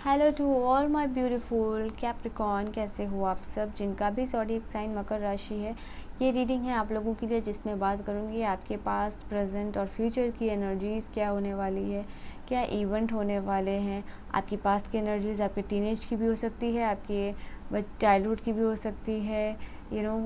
Hello to all my beautiful Capricorn, कैसे हो आप सब जिनका भी ज़ोडिएक साइन मकर राशि है। ये रीडिंग है आप लोगों के लिए जिसमें बात करूँगी आपके पास्ट, प्रेजेंट और फ्यूचर की एनर्जीज़ क्या होने वाली है, क्या इवेंट होने वाले हैं। आपकी पास्ट की एनर्जीज़ आपके टीनेज की भी हो सकती है, आपके चाइल्डहुड की भी हो सकती है,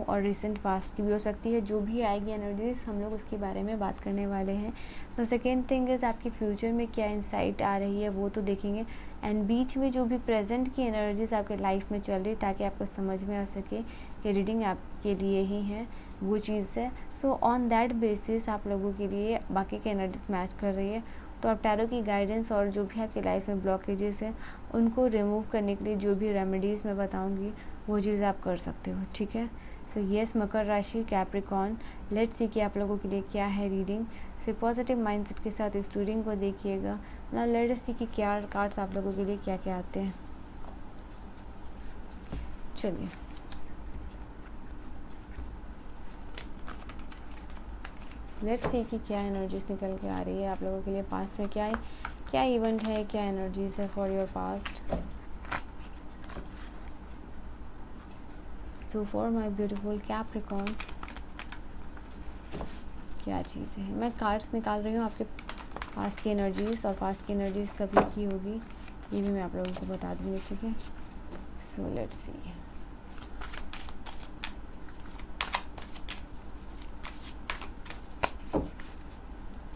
और रिसेंट पास्ट की भी हो सकती है। जो भी आएगी एनर्जीज हम लोग उसके बारे में बात करने वाले हैं। तो सेकेंड थिंग इज़ आपके फ्यूचर में क्या इंसाइट आ रही है वो तो देखेंगे। एंड बीच में जो भी प्रेजेंट की एनर्जीज आपके लाइफ में चल रही ताकि आपको समझ में आ सके कि रीडिंग आपके लिए ही है, वो चीज़ है। सो ऑन दैट बेसिस आप लोगों के लिए बाकी की एनर्जीज मैच कर रही है। तो आप टैरो की गाइडेंस और जो भी आपकी लाइफ में ब्लॉकेजेस हैं उनको रिमूव करने के लिए जो भी रेमेडीज़ मैं बताऊंगी वो चीज़ आप कर सकते हो, ठीक है। सो येस मकर राशि कैप्रिकॉर्न, लेट्स सी कि आप लोगों के लिए क्या है रीडिंग। सो पॉजिटिव माइंडसेट के साथ इस रीडिंग को देखिएगा। ना लेट्स सी कि क्या कार्ड्स आप लोगों के लिए क्या क्या आते हैं। चलिए लेट्स सी कि क्या एनर्जीज निकल के आ रही है आप लोगों के लिए। पास्ट में क्या इवेंट है, क्या एनर्जीज है for your past. So for my beautiful Capricorn क्या चीज़ है। मैं कार्ड्स निकाल रही हूँ आपके पास्ट की एनर्जीज, और पास्ट की एनर्जीज कभी की होगी ये भी मैं आप लोगों को बता दूँगी, ठीक है। So let's see.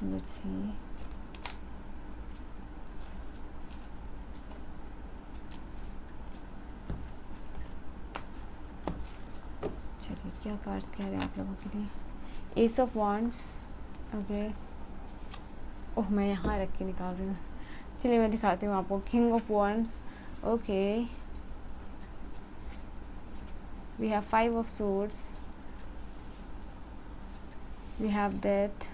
Let's see चलिए क्या कार्ड्स कह रहे हैं आप लोगों के लिए। Ace of wands, okay. Oh मैं यहाँ रख के निकाल रही हूँ, चलिए मैं दिखाती हूँ आपको। King of wands, okay. We have 5 of swords, we have death,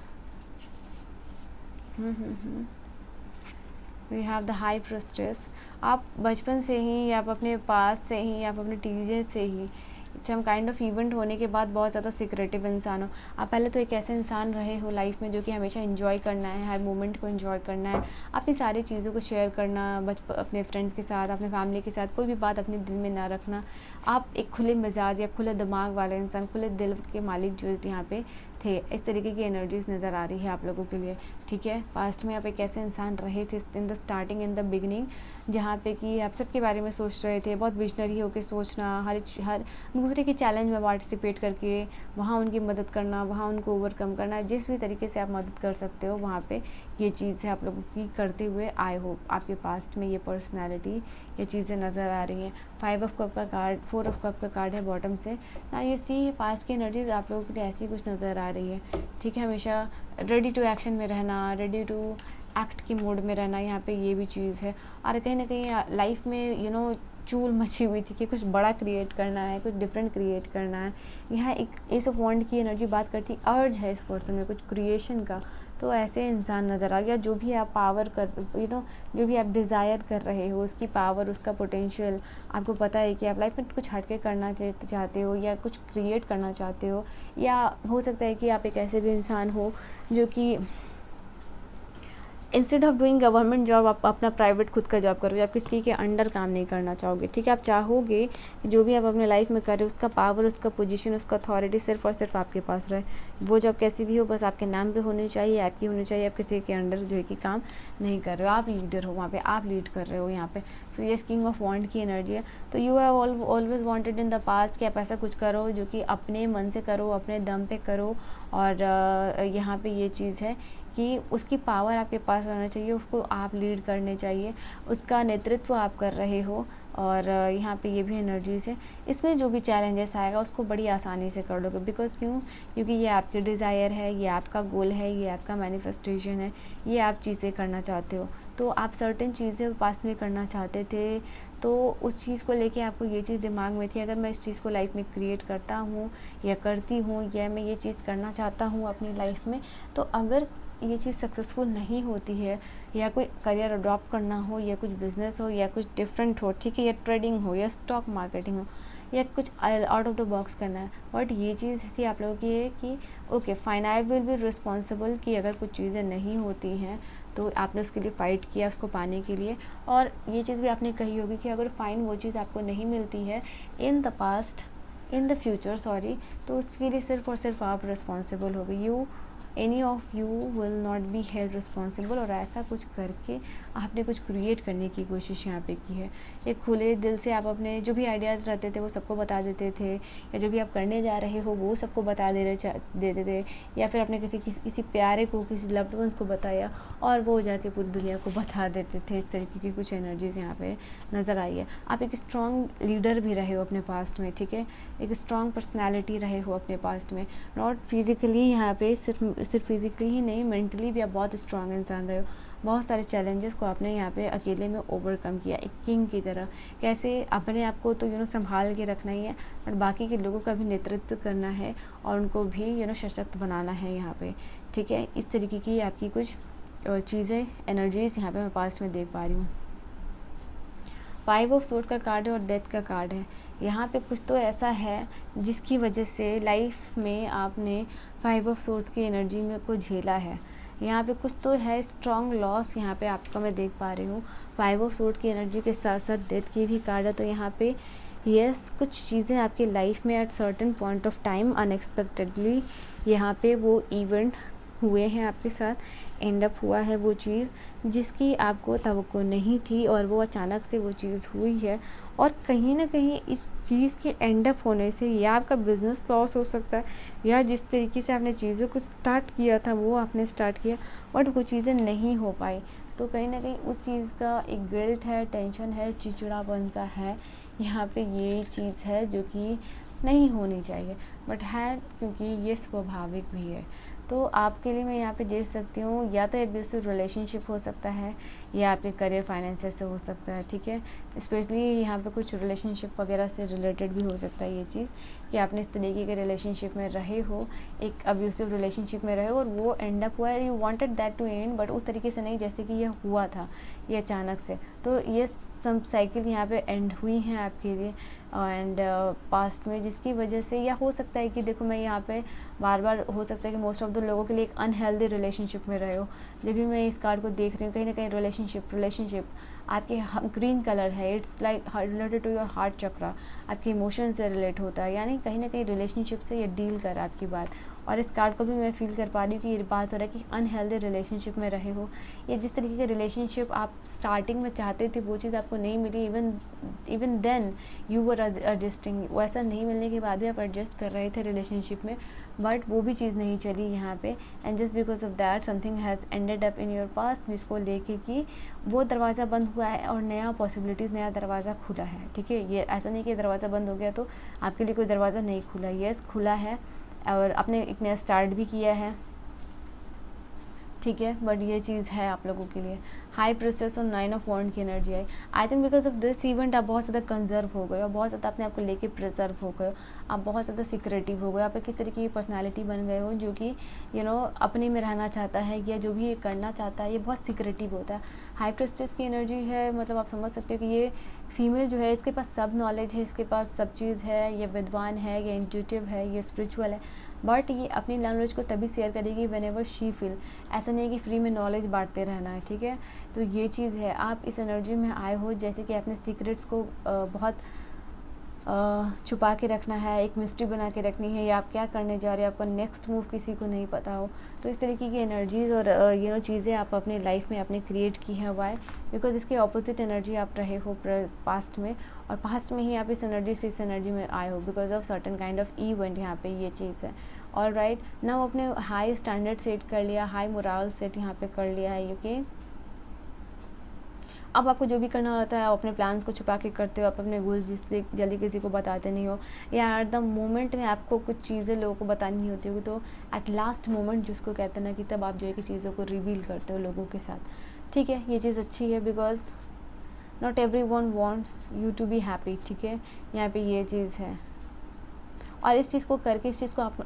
we have the high priestess. आप बचपन से ही या आप अपने पास से ही या आप अपने टीचर से ही सम काइंड ऑफ इवेंट होने के बाद बहुत ज़्यादा सिक्रेटिव इंसान हो। आप पहले तो एक ऐसे इंसान रहे हो लाइफ में जो कि हमेशा एंजॉय करना है, हर मोमेंट को एंजॉय करना है, अपनी सारी चीज़ों को शेयर करना, अपने फ्रेंड्स के साथ, अपने फैमिली के साथ, कोई भी बात अपने दिल में ना रखना। आप एक खुले मिजाज या खुले दिमाग वाले इंसान, खुले दिल के मालिक जो यहाँ पे थे। इस तरीके की एनर्जीज नज़र आ रही है आप लोगों के लिए, ठीक है। पास्ट में आप एक ऐसे इंसान रहे थे in the starting, in the beginning, जहाँ पे कि आप सबके बारे में सोच रहे थे, बहुत विजनरी होकर सोचना, हर दूसरे के चैलेंज में पार्टिसिपेट करके वहाँ उनकी मदद करना, वहाँ उनको ओवरकम करना। जिस भी तरीके से आप मदद कर सकते हो वहाँ पे ये चीज़ है आप लोगों की करते हुए आए हो। आपके पास्ट में ये पर्सनैलिटी, ये चीज़ें नज़र आ रही हैं। 5 ऑफ कप का कार्ड, 4 ऑफ कप का कार्ड है बॉटम से ना। ये सी पास्ट की एनर्जीज आप लोगों के लिए ऐसी कुछ नज़र आ रही है, ठीक है। हमेशा रेडी टू एक्शन में रहना, रेडी टू एक्ट की मोड में रहना, यहाँ पे ये भी चीज़ है। और कहीं ना कहीं लाइफ में चूल मची हुई थी कि कुछ बड़ा क्रिएट करना है, कुछ डिफरेंट क्रिएट करना है। यहाँ एक एस ऑफ वॉन्ड की एनर्जी बात करती, अर्ज है इस पर्सन में कुछ क्रिएशन का। तो ऐसे इंसान नज़र आ गया जो भी आप पावर कर जो भी आप डिज़ायर कर रहे हो उसकी पावर, उसका पोटेंशियल आपको पता है कि आप लाइफ में कुछ हटके करना चाहते हो या कुछ क्रिएट करना चाहते हो। या हो सकता है कि आप एक ऐसे भी इंसान हो जो कि instead of doing government job आप अपना प्राइवेट खुद का जॉब करोगे, आप किसी के अंडर काम नहीं करना चाहोगे, ठीक है। आप चाहोगे जो भी आप अपने लाइफ में कर रहे हो उसका पावर, उसका पोजीशन, उसका अथॉरिटी सिर्फ और सिर्फ आपके पास रहे। वो जॉब कैसी भी हो बस आपके नाम पे होनी चाहिए, आपकी होनी चाहिए। आप किसी के अंडर जो है कि काम नहीं कर रहे हो, आप लीडर हो वहाँ पे, आप लीड कर रहे हो यहाँ पे। सो ये किंग ऑफ वॉन्ड की एनर्जी है। तो you have always wanted in the past कि आप ऐसा कुछ करो जो कि अपने मन से करो, अपने दम पे करो। और यहाँ पे ये चीज़ है कि उसकी पावर आपके पास रहना चाहिए, उसको आप लीड करने चाहिए, उसका नेतृत्व आप कर रहे हो। और यहाँ पे ये भी एनर्जीज़ है। इसमें जो भी चैलेंजेस आएगा उसको बड़ी आसानी से कर लोगे। बिकॉज क्योंकि ये आपके डिज़ायर है, ये आपका गोल है, ये आपका मैनिफेस्टेशन है, ये आप चीज़ें करना चाहते हो। तो आप सर्टेन चीज़ें पास्ट में करना चाहते थे, तो उस चीज़ को लेके आपको ये चीज़ दिमाग में थी, अगर मैं इस चीज़ को लाइफ में क्रिएट करता हूँ या करती हूँ या मैं ये चीज़ करना चाहता हूँ अपनी लाइफ में, तो अगर ये चीज़ सक्सेसफुल नहीं होती है या कोई करियर अडॉप्ट करना हो या कुछ बिजनेस हो या कुछ डिफरेंट हो, ठीक है, या ट्रेडिंग हो या स्टॉक मार्केटिंग हो या कुछ आउट ऑफ द बॉक्स करना है। बट ये चीज़ थी आप लोगों की है कि okay fine, I will be responsible कि अगर कुछ चीज़ें नहीं होती हैं तो आपने उसके लिए फ़ाइट किया उसको पाने के लिए। और ये चीज़ भी आपने कही होगी कि अगर फ़ाइन वो चीज़ आपको नहीं मिलती है इन द फ्यूचर सॉरी, तो उसके लिए सिर्फ़ और सिर्फ आप रिस्पॉन्सिबल हो गए। Any of you will not be held responsible. और ऐसा कुछ करके आपने कुछ क्रिएट करने की कोशिश यहाँ पे की है। एक खुले दिल से आप अपने जो भी आइडियाज़ रहते थे वो सबको बता देते थे, या जो भी आप करने जा रहे हो वो सबको बता देते थे, या फिर आपने किसी प्यारे को, किसी लव्ड वंस को बताया और वो जाके पूरी दुनिया को बता देते थे। इस तरीके की कुछ एनर्जीज़ यहाँ पे नज़र आई है। आप एक स्ट्रॉन्ग लीडर भी रहे हो अपने पास्ट में, ठीक है, एक स्ट्रॉन्ग पर्सनैलिटी रहे हो अपने पास्ट में। नॉट फिज़िकली, यहाँ पे सिर्फ फिज़िकली ही नहीं, मेंटली भी आप बहुत स्ट्रॉन्ग इंसान रहे हो। बहुत सारे चैलेंजेस को आपने यहाँ पे अकेले में ओवरकम किया, एक किंग की तरह। कैसे अपने आप को तो संभाल के रखना ही है, और बाकी के लोगों का भी नेतृत्व करना है और उनको भी सशक्त बनाना है यहाँ पे, ठीक है। इस तरीके की आपकी कुछ चीज़ें, एनर्जीज़ यहाँ पे मैं पास्ट में देख पा रही हूँ। 5 ऑफ सूट का कार्ड है और डेथ का कार्ड है। यहाँ पे कुछ तो ऐसा है जिसकी वजह से लाइफ में आपने 5 ऑफ सूट की एनर्जी में को झेला है। यहाँ पे कुछ तो है, स्ट्रॉन्ग लॉस यहाँ पे आपका मैं देख पा रही हूँ। 5 ऑफ सूट की एनर्जी के साथ साथ डेथ की भी कार्ड है। तो यहाँ पे यस, कुछ चीज़ें आपकी लाइफ में at certain point of time unexpectedly यहाँ पे वो इवेंट हुए हैं आपके साथ, एंड अप हुआ है वो चीज़ जिसकी आपको तवक्को नहीं थी, और वो अचानक से वो चीज़ हुई है। और कहीं ना कहीं इस चीज़ के एंड अप होने से या आपका बिज़नेस लॉस हो सकता है, या जिस तरीके से आपने चीज़ों को स्टार्ट किया था वो आपने स्टार्ट किया बट कुछ चीज़ें नहीं हो पाई। तो कहीं ना कहीं उस चीज़ का एक गिल्ट है, टेंशन है, चिड़चिड़ापन सा है। यहाँ पे ये चीज़ है जो कि नहीं होनी चाहिए बट है, क्योंकि ये स्वाभाविक भी है। तो आपके लिए मैं यहाँ पे देख सकती हूँ, या तो एब्यूसिव रिलेशनशिप हो सकता है, या आपके करियर फाइनेंसेस से हो सकता है, ठीक है। स्पेशली यहाँ पे कुछ रिलेशनशिप वगैरह से रिलेटेड भी हो सकता है ये चीज़, कि आपने इस तरीके के रिलेशनशिप में रहे हो, एक अब्यूसिव रिलेशनशिप में रहे हो और वो एंड अप हुआ है, you wanted that to end, but उस तरीके से नहीं जैसे कि ये हुआ था, ये अचानक से। तो ये सब साइकिल यहाँ पे एंड हुई हैं आपके लिए एंड पास्ट में, जिसकी वजह से, या हो सकता है कि देखो मैं यहाँ पे बार बार हो सकता है कि मोस्ट ऑफ द लोगों के लिए एक अनहेल्दी रिलेशनशिप में रहे हो। जब भी मैं इस कार्ड को देख रही हूँ, कहीं ना कहीं रिलेशनशिप आपके ग्रीन कलर है, it's like related to your heart chakra, आपके इमोशन से रिलेट होता है, यानी कहीं ना कहीं रिलेशनशिप से ये डील कर आपकी बात। और इस कार्ड को भी मैं फील कर पा रही हूँ कि ये बात हो रहा है कि अनहेल्दी रिलेशनशिप में रहे हो, या जिस तरीके के रिलेशनशिप आप स्टार्टिंग में चाहते थे वो चीज़ आपको नहीं मिली, even then you were adjusting, वैसा नहीं मिलने के बाद भी आप एडजस्ट कर रहे थे रिलेशनशिप में, बट वो भी चीज़ नहीं चली यहाँ पे, and just because of that something has ended up in your past, जिसको लेके कि वो दरवाज़ा बंद हुआ है और नया पॉसिबिलिटीज़, नया दरवाज़ा खुला है, ठीक है। ये ऐसा नहीं कि दरवाज़ा बंद हो गया तो आपके लिए कोई दरवाज़ा नहीं खुला, यस खुला है, और आपने एक नया स्टार्ट भी किया है, ठीक है। बट ये चीज़ है आप लोगों के लिए। हाई प्रिंसेस और 9 ऑफ वॉन्ड की energy I. I think because of this event आप बहुत ज़्यादा कंजर्व हो गए हो, बहुत ज़्यादा अपने आप को लेके प्रिजर्व हो गए हो, आप बहुत ज़्यादा सिक्रेटिव हो गए, आप किस तरीके की पर्सनालिटी बन गए हो जो कि अपने में रहना चाहता है, या जो भी ये करना चाहता है ये बहुत सिक्रेटिव होता है। हाई प्रिंसेस की एनर्जी है, मतलब आप समझ सकते हो कि ये फीमेल जो है इसके पास सब नॉलेज है, इसके पास सब चीज़ है, ये विद्वान है, ये इंट्यूटिव है, ये स्पिरिचुअल है, बट ये अपनी नॉलेज को तभी शेयर करेगी व्हेन एवर शी फील। ऐसा नहीं है कि फ्री में नॉलेज बांटते रहना है, ठीक है। तो ये चीज़ है, आप इस एनर्जी में आए हो जैसे कि अपने सीक्रेट्स को बहुत छुपा के रखना है, एक मिस्ट्री बना के रखनी है, या आप क्या करने जा रहे हो, आपका नेक्स्ट मूव किसी को नहीं पता हो। तो इस तरीके की एनर्जीज़ और चीज़ें आप अपने लाइफ में आपने क्रिएट की है। वाई? बिकॉज इसके ऑपोजिट एनर्जी आप रहे हो पास्ट में, और पास्ट में ही आप इस एनर्जी से इस एनर्जी में आए हो because of certain kind of event. यहाँ पे ये चीज़ है। ऑल राइट, ना वो अपने हाई स्टैंडर्ड सेट कर लिया, हाई मोरल सेट यहाँ पे कर लिया है, ओके। अब आपको जो भी करना होता है आप अपने प्लान्स को छुपा के करते हो, आप अपने गोल्स जिससे जल्दी किसी को बताते नहीं हो, या एट द मोमेंट में आपको कुछ चीज़ें लोगों को बतानी होती होगी, तो एट लास्ट मोमेंट जिसको कहते हैं ना कि तब आप जो है कि चीज़ों को रिवील करते हो लोगों के साथ, ठीक है। ये चीज़ अच्छी है because not everyone wants you to be happy, ठीक है। यहाँ पे ये चीज़ है, और इस चीज़ को करके, इस चीज़ को आप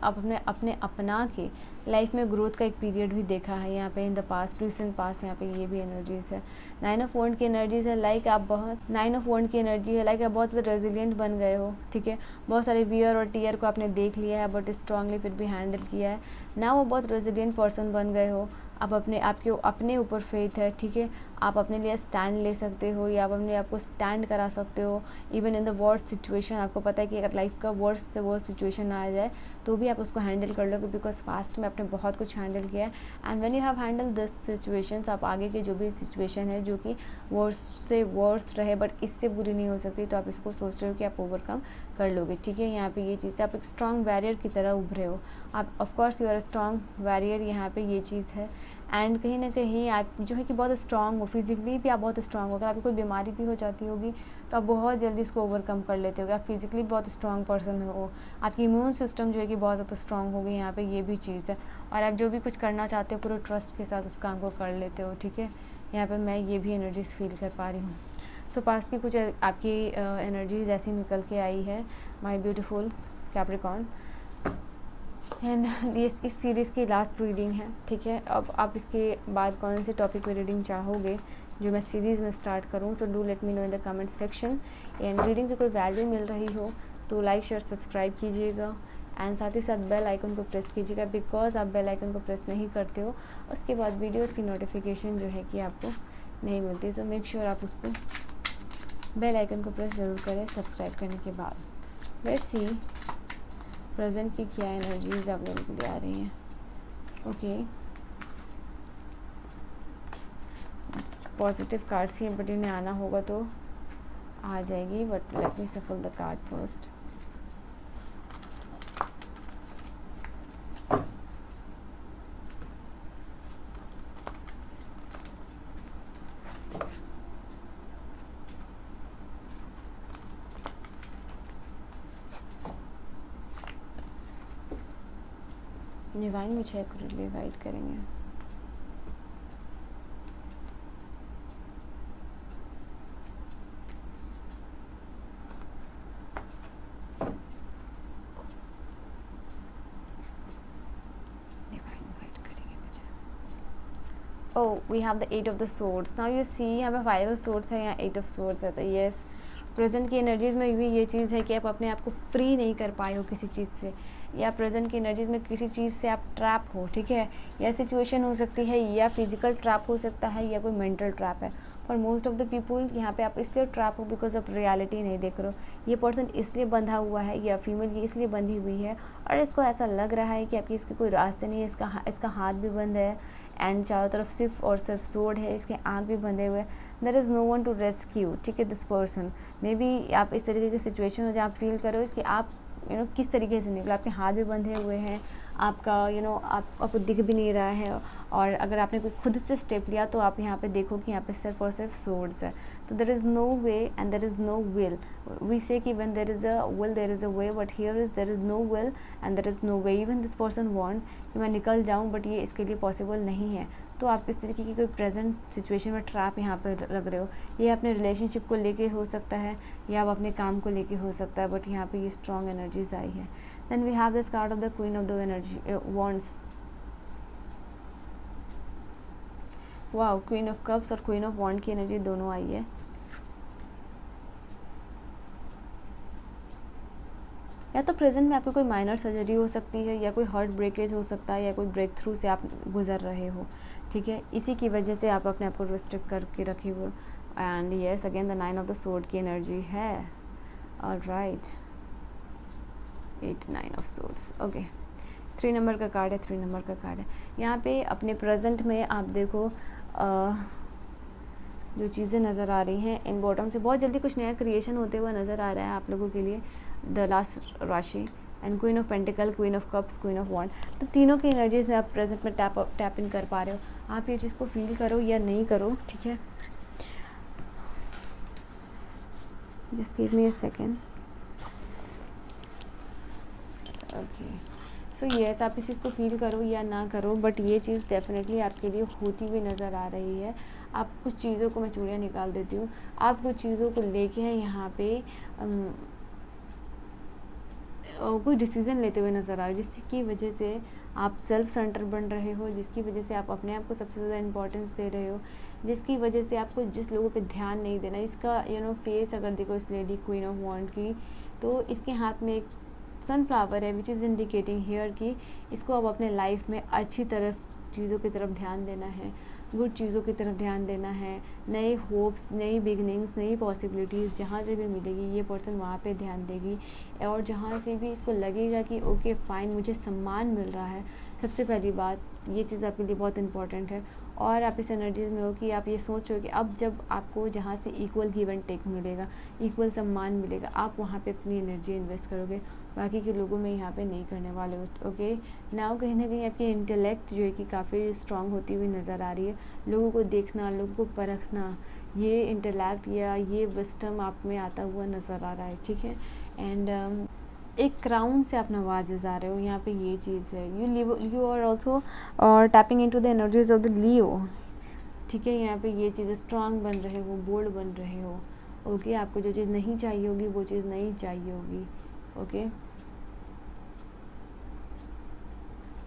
अपने अपना के लाइफ में ग्रोथ का एक पीरियड भी देखा है यहाँ पे in the past, recent past. यहाँ पे ये भी एनर्जीज है। 9 ऑफ वॉन्ड की एनर्जीज है, लाइक आप बहुत 9 ऑफ वॉन्ड की एनर्जी है, लाइक आप बहुत रेजिलिएंट बन गए हो, ठीक है। बहुत सारे वियर और टीयर को आपने देख लिया है बट स्ट्रांगली फिर भी हैंडल किया है ना, वो बहुत रेजिलिएंट पर्सन बन गए हो। आप अपने ऊपर फेथ है, ठीक है। आप अपने लिए स्टैंड ले सकते हो या आप अपने आप को स्टैंड करा सकते हो। Even in the worst situation, आपको पता है कि अगर लाइफ का वर्स्ट से वर्स्ट सिचुएशन आ जाए तो भी आप उसको हैंडल कर लोगे, बिकॉज पास्ट में आपने बहुत कुछ हैंडल किया है। And when you have handle this situations, आप आगे की जो भी सिचुएशन है जो कि वर्स्ट से वर्स्ट रहे बट इससे बुरी नहीं हो सकती, तो आप इसको सोच रहे हो कि आप ओवरकम कर लोगे, ठीक है। यहाँ पे ये चीज़ आप एक स्ट्रॉन्ग बैरियर की तरह उभरे हो, आप of course you are a strong barrier, यहाँ पे ये चीज़ है। एंड कहीं ना कहीं आप जो है कि बहुत स्ट्रांग हो, फिजिकली भी आप बहुत स्ट्रांग हो। अगर आपको कोई बीमारी भी हो जाती होगी तो आप बहुत जल्दी इसको ओवरकम कर लेते हो। आप फिजिकली बहुत स्ट्रांग पर्सन हो, आपकी इम्यून सिस्टम जो है कि बहुत ज़्यादा स्ट्रांग होगी, यहाँ पे ये भी चीज़ है। और आप जो भी कुछ करना चाहते हो पूरे ट्रस्ट के साथ उस काम को कर लेते हो, ठीक है। यहाँ पर मैं ये भी एनर्जीज फील कर पा रही हूँ। सो पास्ट की कुछ आपकी एनर्जीज ऐसी निकल के आई है, माई ब्यूटीफुल कैप्रिकॉर्न। एंड ये इस सीरीज़ की लास्ट रीडिंग है, ठीक है। अब आप इसके बाद कौन से टॉपिक पे रीडिंग चाहोगे जो मैं सीरीज़ में स्टार्ट करूँ, तो do let me know in the comment section. And reading से कोई वैल्यू मिल रही हो तो लाइक शेयर सब्सक्राइब कीजिएगा एंड साथ ही साथ बेल आइकन को प्रेस कीजिएगा, बिकॉज आप बेल आइकन को प्रेस नहीं करते हो उसके बाद वीडियोज़ की नोटिफिकेशन जो है कि आपको नहीं मिलती। सो मेक श्योर आप उसको बेल आइकन को प्रेस ज़रूर करें सब्सक्राइब करने के बाद। लेट्स सी प्रेजेंट की क्या एनर्जीज आप लोगों के लिए आ रही हैं। Okay, positive cards he but इन्हें आना होगा तो आ जाएगी, बट लेट मी सफल द कार्ड फर्स्ट। डिवाइन मुझे एक्यूरेटली गाइड करेंगे। Oh, we have the 8 of the swords. Now you see यहाँ पे 5 of swords है, यहाँ 8 of swords है। तो yes, प्रेजेंट की एनर्जीज़ में भी ये चीज़ है कि आप अपने आप को फ्री नहीं कर पाए हो किसी चीज़ से, या प्रेजेंट की एनर्जीज़ में किसी चीज़ से आप ट्रैप हो, ठीक है। या सिचुएशन हो सकती है, या फिजिकल ट्रैप हो सकता है, या कोई मेंटल ट्रैप है। For most of the people यहाँ पे आप इसलिए ट्रैप हो बिकॉज ऑफ रियलिटी नहीं देख रहे हो। ये पर्सन इसलिए बंधा हुआ है या फीमेल ये इसलिए बंधी हुई है और इसको ऐसा लग रहा है कि आपकी इसके कोई रास्ते नहीं है, इसका हाथ भी बंद है एंड चारों तरफ सिर्फ और सिर्फ सोड है, इसके आँख भी बंधे हुए। There is no one to rescue, ठीक है। दिस पर्सन मे बी आप इस तरीके की सिचुएशन हो जहाँ आप फील करो कि आप किस तरीके से निकले, आपके हाथ भी बंधे हुए हैं, आपका आपको दिख भी नहीं रहा है, और अगर आपने कोई खुद से स्टेप लिया तो आप यहाँ पे देखो कि यहाँ पे सिर्फ और सिर्फ सोर्ड्स है। तो there is no way and there is no will. We say कि when there is a will there is a way, but here is there is no will and there is no way. Even this person want कि मैं निकल जाऊँ, but ये इसके लिए possible नहीं है। तो आप इस तरीके की कोई प्रेजेंट सिचुएशन में ट्रैप यहाँ पर लग रहे हो। ये अपने रिलेशनशिप को लेके हो सकता है या आप अपने काम को लेके हो सकता है, बट यहाँ पे ये स्ट्रॉन्ग एनर्जीज आई है। Then we have this card of the queen of the energy wands. Wow, queen of cups और क्वीन ऑफ वॉन्ड की एनर्जी दोनों आई है। या तो प्रेजेंट में आपको कोई माइनर सर्जरी हो सकती है, या कोई हार्ट ब्रेकेज हो सकता है, या कोई ब्रेक थ्रू से आप गुजर रहे हो, ठीक है। इसी की वजह से आप अपने आप को रिस्ट्रिक्ट करके रखे हुए। And yes, again the 9 of the sword की एनर्जी है। Alright, 8 9 of swords. Okay, 3 number का कार्ड है, 3 नंबर का कार्ड है। यहाँ पे अपने प्रेजेंट में आप देखो जो चीज़ें नज़र आ रही हैं, इन बॉटम से बहुत जल्दी कुछ नया क्रिएशन होते हुए नज़र आ रहा है आप लोगों के लिए। The last rashi and queen of pentacle, queen of cups, queen of wand. तो तीनों की एनर्जीज में आप प्रेजेंट में टैप इन कर पा रहे हो। आप ये चीज़ को फील करो या नहीं करो, ठीक है। Just give me a second. Okay, so yes, आप इस चीज़ को फील करो या ना करो, बट ये चीज़ डेफिनेटली आपके लिए होती हुई नज़र आ रही है। आप कुछ चीज़ों को, मैं चूड़ियाँ निकाल देती हूँ, आप कुछ चीज़ों को लेके यहाँ पे कोई डिसीज़न लेते हुए नज़र आ रहे हो, जिसकी वजह से आप सेल्फ सेंटर बन रहे हो, जिसकी वजह से आप अपने आप को सबसे ज़्यादा इंपॉर्टेंस दे रहे हो, जिसकी वजह से आपको जिस लोगों पे ध्यान नहीं देना। इसका फेस अगर देखो इस लेडी क्वीन ऑफ वॉन्ड की, तो इसके हाथ में एक सनफ्लावर है, विच इज़ इंडिकेटिंग हियर कि इसको अब अपने लाइफ में अच्छी तरह चीज़ों की तरफ ध्यान देना है, गुड चीज़ों की तरफ ध्यान देना है, नए होप्स, नई बिगनिंग्स, नई पॉसिबिलिटीज़ जहाँ से भी मिलेगी ये पर्सन वहाँ पे ध्यान देगी। और जहाँ से भी इसको लगेगा कि ओके फाइन, मुझे सम्मान मिल रहा है, सबसे पहली बात ये चीज़ आपके लिए बहुत इंपॉर्टेंट है। और आप इस एनर्जीज में हो कि आप ये सोच रहे हो कि अब जब आपको जहाँ से इक्वल गिव एंड टेक मिलेगा, इक्वल सम्मान मिलेगा, आप वहाँ पे अपनी एनर्जी इन्वेस्ट करोगे, बाकी के लोगों में यहाँ पे नहीं करने वाले हो। ओके, नाउ कहीं ना कहीं आपकी इंटेलेक्ट जो है कि काफ़ी स्ट्रांग होती हुई नज़र आ रही है। लोगों को देखना, लोगों को परखना, ये इंटेलेक्ट या ये विस्डम आप में आता हुआ नज़र आ रहा है, ठीक है। एंड एक क्राउन से आप नवाजे जा रहे हो, यहाँ पे ये चीज़ है। You are also tapping into the energies of the Leo, ठीक है। यहाँ पे ये चीज़ स्ट्रांग बन रहे हो, बोल्ड बन रहे हो। ओके, आपको जो चीज़ नहीं चाहिए होगी वो चीज़ नहीं चाहिए होगी। ओके,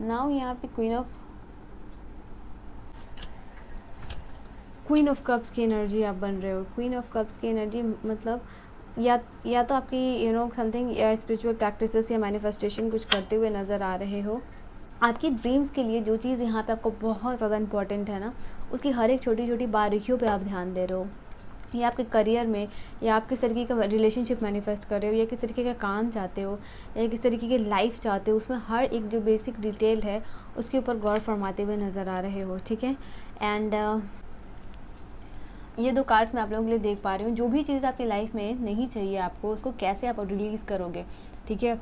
नाउ यहाँ पे क्वीन ऑफ कप्स की एनर्जी आप बन रहे हो। क्वीन ऑफ कप्स की एनर्जी मतलब या तो आपकी समथिंग स्पिरिचुअल प्रैक्टिसेस या मैनिफेस्टेशन कुछ करते हुए नज़र आ रहे हो। आपकी ड्रीम्स के लिए जो चीज़ यहाँ पे आपको बहुत ज़्यादा इंपॉर्टेंट है ना, उसकी हर एक छोटी छोटी बारीकियों पे आप ध्यान दे रहे हो। या आपके करियर में, या आप किस तरीके का रिलेशनशिप मैनिफेस्ट कर रहे हो, या किस तरीके का काम चाहते हो, या किस तरीके की लाइफ चाहते हो, उसमें हर एक जो बेसिक डिटेल है उसके ऊपर गौर फरमाते हुए नज़र आ रहे हो, ठीक है। एंड ये दो कार्ड्स मैं आप लोगों के लिए देख पा रही हूँ। जो भी चीज़ आपकी लाइफ में नहीं चाहिए आपको, उसको कैसे आप रिलीज़ करोगे, ठीक है।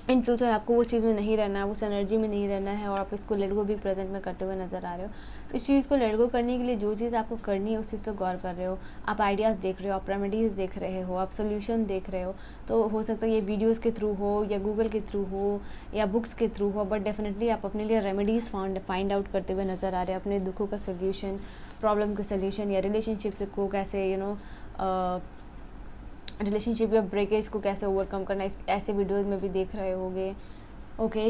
इन फ्यूचर आपको वो चीज़ में नहीं रहना है, उस एनर्जी में नहीं रहना है, और आप इसको लेट गो भी प्रेजेंट में करते हुए नज़र आ रहे हो। इस चीज़ को लेट गो करने के लिए जो चीज़ आपको करनी है उस चीज़ पे गौर कर रहे हो। आप आइडियाज़ देख रहे हो, आप रेमेडीज़ देख रहे हो, आप सोल्यूशन देख रहे हो। तो हो सकता है ये वीडियोज़ के थ्रू हो, या गूगल के थ्रू हो, या बुक्स के थ्रू हो, बट डेफिनेटली आप अपने लिए रेमेडीज़ फाइंड आउट करते हुए नज़र आ रहे हो। अपने दुखों का सोल्यूशन, प्रॉब्लम का सोल्यूशन, या रिलेशनशिप को कैसे रिलेशनशिप या ब्रेकेज को कैसे ओवरकम करना, इस ऐसे वीडियोज़ में भी देख रहे होगे। ओके,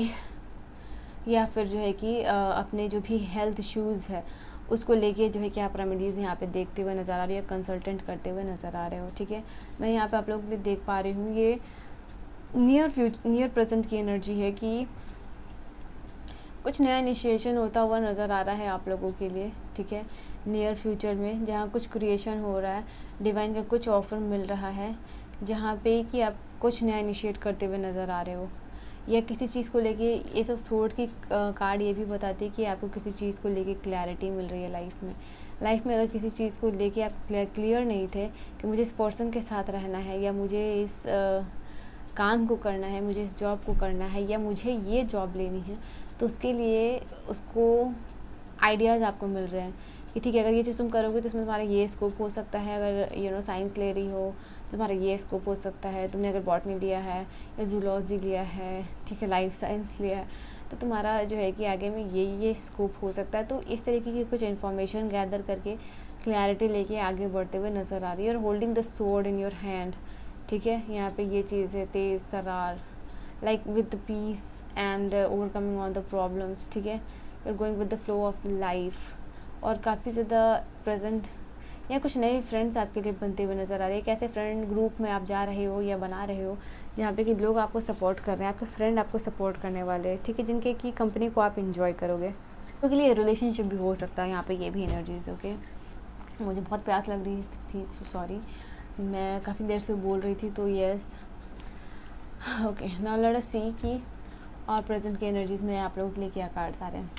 या फिर जो है कि अपने जो भी हेल्थ इश्यूज़ है उसको लेके जो है कि आप रेमेडीज़ यहाँ पे देखते हुए नज़र आ रही हो, कंसल्टेंट करते हुए नज़र आ रहे हो, ठीक है। मैं यहाँ पे आप लोगों के लिए देख पा रही हूँ ये नियर प्रेजेंट की एनर्जी है कि कुछ नया इनिशिएशन होता हुआ नज़र आ रहा है आप लोगों के लिए, ठीक है। नियर फ्यूचर में जहाँ कुछ क्रिएशन हो रहा है, डिवाइन का कुछ ऑफ़र मिल रहा है, जहाँ पे कि आप कुछ नया इनिशिएट करते हुए नज़र आ रहे हो, या किसी चीज़ को लेके। ये सब सोर्ड की कार्ड ये भी बताती है कि आपको किसी चीज़ को लेके क्लैरिटी मिल रही है लाइफ में। अगर किसी चीज़ को लेके आप क्लियर नहीं थे कि मुझे इस पर्सन के साथ रहना है, या मुझे इस काम को करना है, मुझे इस जॉब को करना है, या मुझे ये जॉब लेनी है, तो उसके लिए उसको आइडियाज़ आपको मिल रहे हैं कि ठीक है, अगर ये चीज़ तुम करोगे तो इसमें तुम्हारा ये स्कोप हो सकता है। अगर साइंस ले रही हो तो तुम्हारा ये स्कोप हो सकता है। तुमने अगर बॉटनी लिया है या जूलॉजी लिया है, ठीक है, लाइफ साइंस लिया है, तो तुम्हारा जो है कि आगे में ये स्कोप हो सकता है। तो इस तरीके की कुछ इन्फॉर्मेशन गैदर करके क्लैरिटी लेके आगे बढ़ते हुए नज़र आ रही है। और holding the sword in your hand, ठीक है, यहाँ पे ये चीज़ है, तेज़ तरार, like with peace and overcoming on the problems, ठीक है। You are going with the flow of life, और काफ़ी ज़्यादा प्रेजेंट, या कुछ नए फ्रेंड्स आपके लिए बनते हुए नज़र आ रहे हैं। एक ऐसे फ्रेंड ग्रुप में आप जा रहे हो या बना रहे हो जहाँ पे कि लोग आपको सपोर्ट कर रहे हैं, आपके फ्रेंड आपको सपोर्ट करने वाले हैं, ठीक है, जिनके की कंपनी को आप इंजॉय करोगे। तो के लिए रिलेशनशिप भी हो सकता है यहाँ पे, ये भी एनर्जीज। ओके, मुझे बहुत प्यास लग रही थी, सॉरी, मैं काफ़ी देर से बोल रही थी, तो yes. Okay, now let us see कि और प्रेजेंट की एनर्जीज़ में आप लोगों के लिए क्या कार्ड्स आ रहे हैं।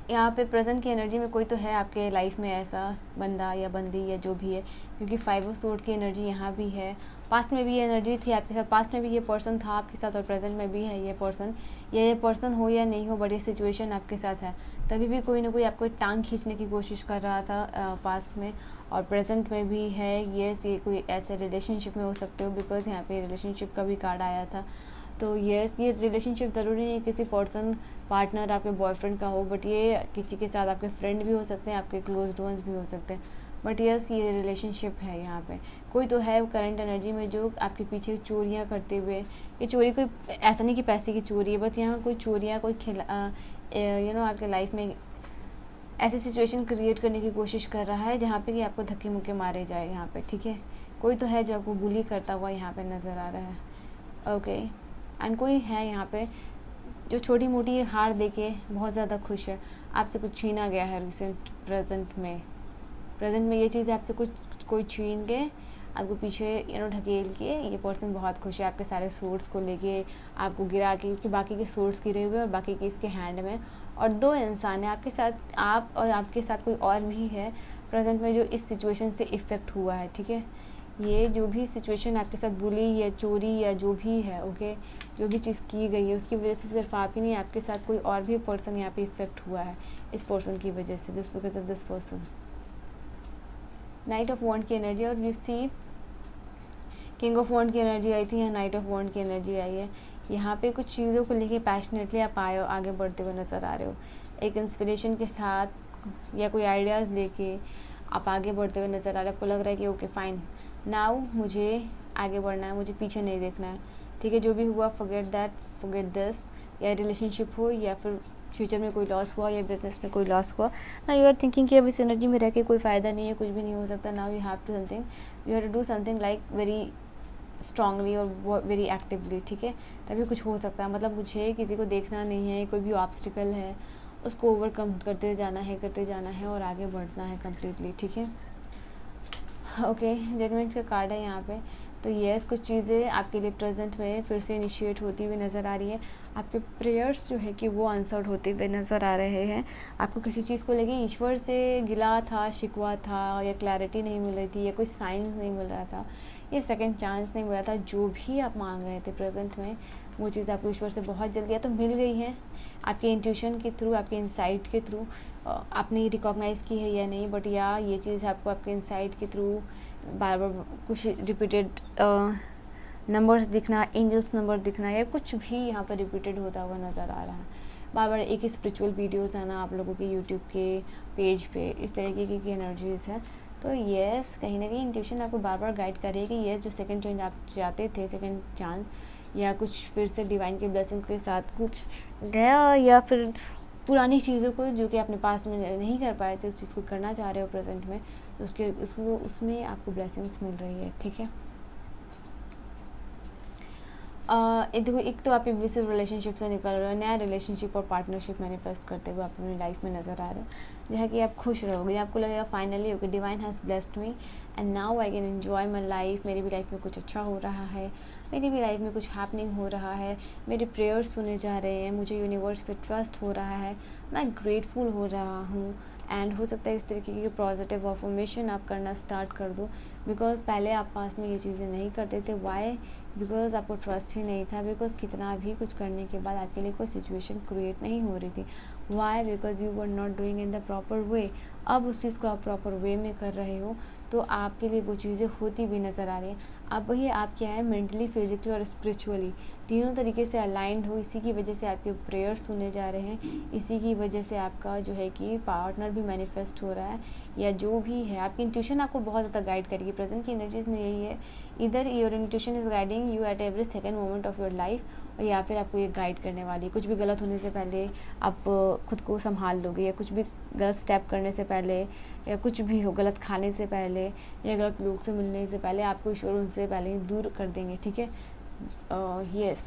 यहाँ पे प्रेजेंट की एनर्जी में कोई तो है आपके लाइफ में ऐसा बंदा या बंदी या जो भी है, क्योंकि 5 ऑफ सोर्ड की एनर्जी यहाँ भी है। पास्ट में भी ये एनर्जी थी आपके साथ, पास्ट में भी ये पर्सन था आपके साथ, और प्रेजेंट में भी है ये पर्सन। ये पर्सन हो या नहीं हो, बड़ी सिचुएशन आपके साथ है, तभी भी कोई ना कोई आपको टांग खींचने की कोशिश कर रहा था पास्ट में, और प्रेजेंट में भी है। ये कोई ऐसे रिलेशनशिप में हो सकते हो, बिकॉज यहाँ पे रिलेशनशिप का भी कार्ड आया था। तो यस, ये रिलेशनशिप ज़रूरी नहीं है किसी पर्सन पार्टनर आपके बॉयफ्रेंड का हो, बट ये किसी के साथ आपके फ्रेंड भी हो सकते हैं, आपके क्लोज्ड वंस भी हो सकते हैं, बट यस ये रिलेशनशिप है। यहाँ पे कोई तो है करंट एनर्जी में जो आपके पीछे चोरियाँ करते हुए, ये चोरी कोई ऐसा नहीं कि पैसे की चोरी है, बट यहाँ कोई चोरियाँ, कोई आपके लाइफ में ऐसी सिचुएशन क्रिएट करने की कोशिश कर रहा है जहाँ पे कि आपको धक्के मुक्के मारे जाए यहाँ पे, ठीक है। कोई तो है जो आपको बुली करता हुआ यहाँ पे नज़र आ रहा है। ओके, एंड कोई है यहाँ पे जो छोटी मोटी हार देके बहुत ज़्यादा खुश है, आपसे कुछ छीना गया है रिसेंट प्रेजेंट में ये चीज़ आपसे कुछ कोई छीन के आपको पीछे ढकेल के ये पर्सन बहुत खुश है आपके सारे सोर्स को लेके, आपको गिरा के, क्योंकि बाकी के सोर्स गिरे हुए और बाकी के इसके हैंड में, और 2 इंसान है आपके साथ, आप और आपके साथ कोई और भी है प्रेजेंट में जो इस सिचुएशन से इफ़ेक्ट हुआ है, ठीक है। ये जो भी सिचुएशन आपके साथ बुली या चोरी या जो भी है, ओके, जो भी चीज़ की गई है उसकी वजह से सिर्फ आप ही नहीं, आपके साथ कोई और भी पर्सन यहाँ पे इफ़ेक्ट हुआ है इस पर्सन की वजह से, this because of this person. Knight of wand की एनर्जी, और you see king of wand की एनर्जी आई थी, या नाइट ऑफ वॉन्ड की एनर्जी आई है। यहाँ पे कुछ चीज़ों को लेके पैशनेटली आप आए और आगे बढ़ते हुए नज़र आ रहे हो, एक इंस्पिरेशन के साथ या कोई आइडियाज़ लेके आप आगे बढ़ते हुए नज़र आ रहे हो। आपको लग रहा है कि ओके फाइन, नाउ मुझे आगे बढ़ना है, मुझे पीछे नहीं देखना है, ठीक है। जो भी हुआ फॉरगेट दैट, फॉरगेट दिस, या रिलेशनशिप हो या फिर फ्यूचर में कोई लॉस हुआ या बिजनेस में कोई लॉस हुआ, ना यू आर थिंकिंग कि अब इस एनर्जी में रह के कोई फ़ायदा नहीं है, कुछ भी नहीं हो सकता। Now you have to do something like very strongly और वेरी एक्टिवली, ठीक है, तभी कुछ हो सकता है। मतलब मुझे किसी को देखना नहीं है, कोई भी ऑब्स्टिकल है उसको ओवरकम करते जाना है और आगे बढ़ना है कम्प्लीटली, ठीक है। ओके, जजमेंट का कार्ड है यहाँ पे। तो यस, कुछ चीज़ें आपके लिए प्रेजेंट में फिर से इनिशिएट होती हुई नज़र आ रही है। आपके प्रेयर्स जो है कि वो आंसर्ड होते हुए नज़र आ रहे हैं। आपको किसी चीज़ को लेके ईश्वर से गिला था, शिकवा था, या क्लैरिटी नहीं मिल रही थी, या कोई साइंस नहीं मिल रहा था, या सेकंड चांस नहीं मिल रहा था, जो भी आप मांग रहे थे प्रेजेंट में वो चीज़ आपको ईश्वर से बहुत जल्दी या तो मिल गई है, आपके इंट्यूशन के थ्रू, आपके इंसाइट के थ्रू। आपने रिकॉग्नाइज़ की है या नहीं, बट या ये चीज़ आपको आपके इंसाइट के थ्रू बार बार कुछ रिपीटेड नंबर्स दिखना, एंजल्स नंबर दिखना, या कुछ भी यहाँ पर रिपीटेड होता हुआ नज़र आ रहा है। बार बार एक ही स्पिरिचुअल वीडियोज़ आना आप लोगों के यूट्यूब के पेज पे, इस तरीके की एनर्जीज़ है। तो येस, कहीं ना कहीं इंट्यूशन आपको बार बार गाइड कर रही है कि ये जो सेकंड चांस आप चाहते थे, सेकंड चांस, या कुछ फिर से डिवाइन के ब्लेसिंग्स के साथ कुछ नया, या फिर पुरानी चीज़ों को जो कि अपने पास में नहीं कर पाए थे उस चीज़ को करना चाह रहे हो प्रेजेंट में, उसमें आपको ब्लेसिंग्स मिल रही है, ठीक है। देखो, एक तो आप एब्यूसिव रिलेशनशिप से निकल रहे हो, नया रिलेशनशिप और पार्टनरशिप मैनिफेस्ट करते हुए आप अपनी लाइफ में नज़र आ रहे हो, जहाँ कि आप खुश रहोगे, आपको लगेगा finally okay divine has blessed me and now I can enjoy my life. मेरी भी लाइफ में कुछ अच्छा हो रहा है, मेरी भी लाइफ में कुछ हैपनिंग हो रहा है, मेरे प्रेयर्स सुने जा रहे हैं, मुझे यूनिवर्स पे ट्रस्ट हो रहा है, मैं ग्रेटफुल हो रहा हूँ। एंड हो सकता है इस तरीके की पॉजिटिव अफर्मेशन आप करना स्टार्ट कर दो, बिकॉज पहले आप पास में ये चीज़ें नहीं करते थे। वाई? बिकॉज आपको ट्रस्ट ही नहीं था, बिकॉज कितना भी कुछ करने के बाद आपके लिए कोई सिचुएशन क्रिएट नहीं हो रही थी। Why? Because you were not doing in the proper way. अब उस चीज़ को आप प्रॉपर वे में कर रहे हो तो आपके लिए वो चीज़ें होती भी नज़र आ रही हैं। अब वही आप क्या है, मेंटली, फिजिकली और स्पिरिचुअली तीनों तरीके से अलाइंड हो। इसी की वजह से आपके प्रेयर्स सुने जा रहे हैं, इसी की वजह से आपका जो है कि पार्टनर भी मैनिफेस्ट हो रहा है, या जो भी है आपकी इंट्यूशन आपको बहुत ज़्यादा गाइड करेगी। प्रेजेंट की एनर्जीज में यही है, इधर your intuition is guiding you at every second moment of your life, या फिर आपको ये गाइड करने वाली है। कुछ भी गलत होने से पहले आप खुद को संभाल लोगे, या कुछ भी गलत स्टेप करने से पहले, या कुछ भी हो, गलत खाने से पहले या गलत लोग से मिलने से पहले आपको ईश्वर उनसे पहले ही दूर कर देंगे, ठीक है। यस,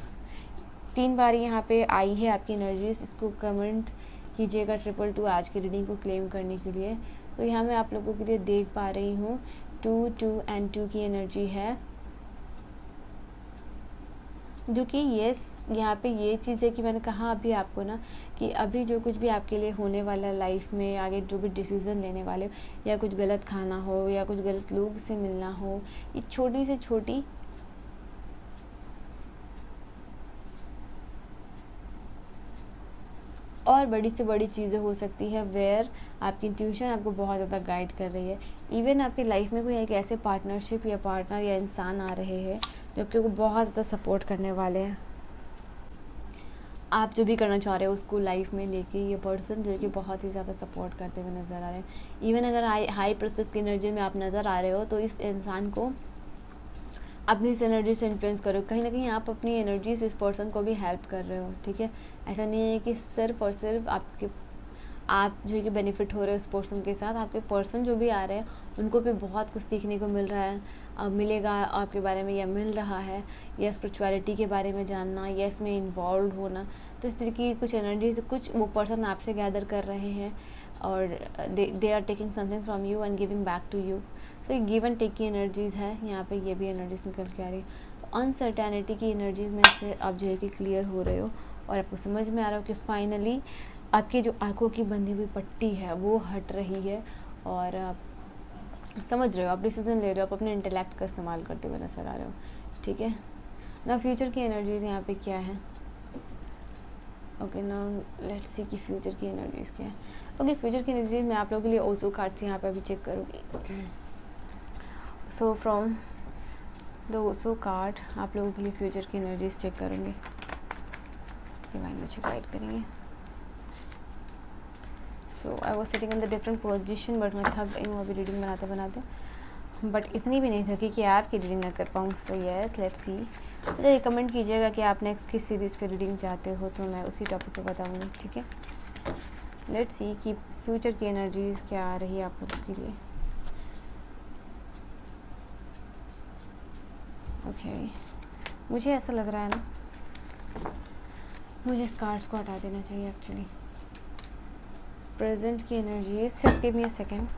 3 बार यहाँ पे आई है आपकी एनर्जीज। इसको कमेंट कीजिएगा 222 आज की रीडिंग को क्लेम करने के लिए। तो यहाँ मैं आप लोगों के लिए देख पा रही हूँ 2, 2 एंड 2 की एनर्जी है, जो कि येस, यहाँ पे ये चीज़ है कि मैंने कहा अभी आपको ना कि अभी जो कुछ भी आपके लिए होने वाला लाइफ में, आगे जो भी डिसीज़न लेने वाले हो, या कुछ गलत खाना हो या कुछ गलत लोग से मिलना हो, ये छोटी से छोटी और बड़ी से बड़ी चीज़ें हो सकती है, वेयर आपकी इंट्यूशन आपको बहुत ज़्यादा गाइड कर रही है। इवन आपकी लाइफ में कोई एक ऐसे पार्टनरशिप या पार्टनर या इंसान आ रहे हैं जो कि वो बहुत ज़्यादा सपोर्ट करने वाले हैं। आप जो भी करना चाह रहे हो उसको लाइफ में लेके, ये पर्सन जो कि बहुत ही ज़्यादा सपोर्ट करते हुए नज़र आ रहे हैं। इवन अगर हाई प्रोसेस की एनर्जी में आप नज़र आ रहे हो तो इस इंसान को अपनी इस एनर्जी से इन्फ्लुएंस करो। कहीं ना कहीं आप अपनी एनर्जी से इस पर्सन को भी हेल्प कर रहे हो, ठीक है। ऐसा नहीं है कि सिर्फ और सिर्फ आप जो कि बेनिफिट हो रहे हो इस पर्सन के साथ, आपके पर्सन जो भी आ रहे हैं उनको भी बहुत कुछ सीखने को मिल रहा है, मिलेगा आपके बारे में, या मिल रहा है, या स्पिरिचुअलिटी के बारे में जानना, या इसमें इन्वॉल्व होना। तो इस तरीके की कुछ एनर्जीज कुछ वो पर्सन आपसे गैदर कर रहे हैं और they are taking something from you and giving back to you. So ये गिव एंड टेक की एनर्जीज़ है यहाँ पे, ये भी एनर्जीज निकल के आ रही है। तो अनसर्टेनिटी की एनर्जीज में से आप जो है कि क्लियर हो रहे हो और आपको समझ में आ रहा हो कि फाइनली आपकी जो आंखों की बंधी हुई पट्टी है वो हट रही है और आप समझ रहे हो, आप डिसीजन ले रहे हो, आप अपने इंटेलेक्ट का इस्तेमाल करते हुए नजर आ रहे हो। ठीक है ना, फ्यूचर की एनर्जीज यहाँ पे क्या है? ओके नाउ लेट्स सी कि फ्यूचर की एनर्जीज क्या है। ओके फ्यूचर की एनर्जीज मैं आप लोगों के लिए ओजो कार्ड्स यहाँ पे अभी चेक करूँगी। So from the ojo card आप लोगों के लिए फ्यूचर की एनर्जीज चेक करूँगी, डिवाइन मुझे गाइड करेंगे। So I was sitting in the different position but मैं थक गई हूँ अभी रीडिंग बनाते बनाते, बट इतनी भी नहीं थकी कि आपकी रीडिंग ना कर पाऊँ। सो येस लेट्स सी, मुझे रिकमेंड कीजिएगा कि आप नेक्स्ट किस सीरीज़ पे रीडिंग चाहते हो तो मैं उसी टॉपिक पे बताऊँगी। ठीक है, लेट्स सी कि फ्यूचर की एनर्जीज क्या आ रही है आप लोगों के लिए। ओके मुझे ऐसा लग रहा है ना, मुझे इस कार्ड्स को हटा देना चाहिए एक्चुअली। प्रेजेंट की energies, just give me a second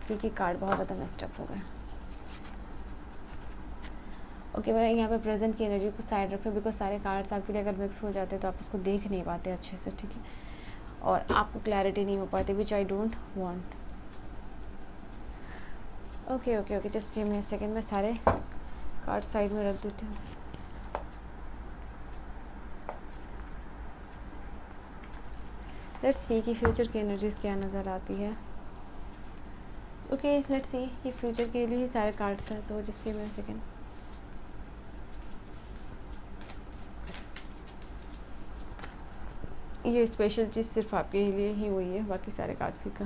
क्योंकि कार्ड बहुत ज़्यादा मेस्ड अप हो गए। ओके मैं यहाँ पे प्रेजेंट की एनर्जी को साइड रख रही हूँ बिकॉज सारे कार्ड्स आपके लिए अगर मिक्स हो जाते हैं तो आप उसको देख नहीं पाते अच्छे से। ठीक है, और आपको क्लैरिटी नहीं हो पाती, which I don't want. Okay okay okay just give me a second, मैं सारे कार्ड साइड में रख देती हूँ। लेट्स सी कि फ्यूचर की एनर्जीज क्या नज़र आती है। ओके लेट्स सी कि फ्यूचर के लिए ही सारे कार्ड्स हैं, तो just give me a second. ये स्पेशल चीज़ सिर्फ आपके लिए ही हुई है, बाकी सारे कार्ड्स ही का।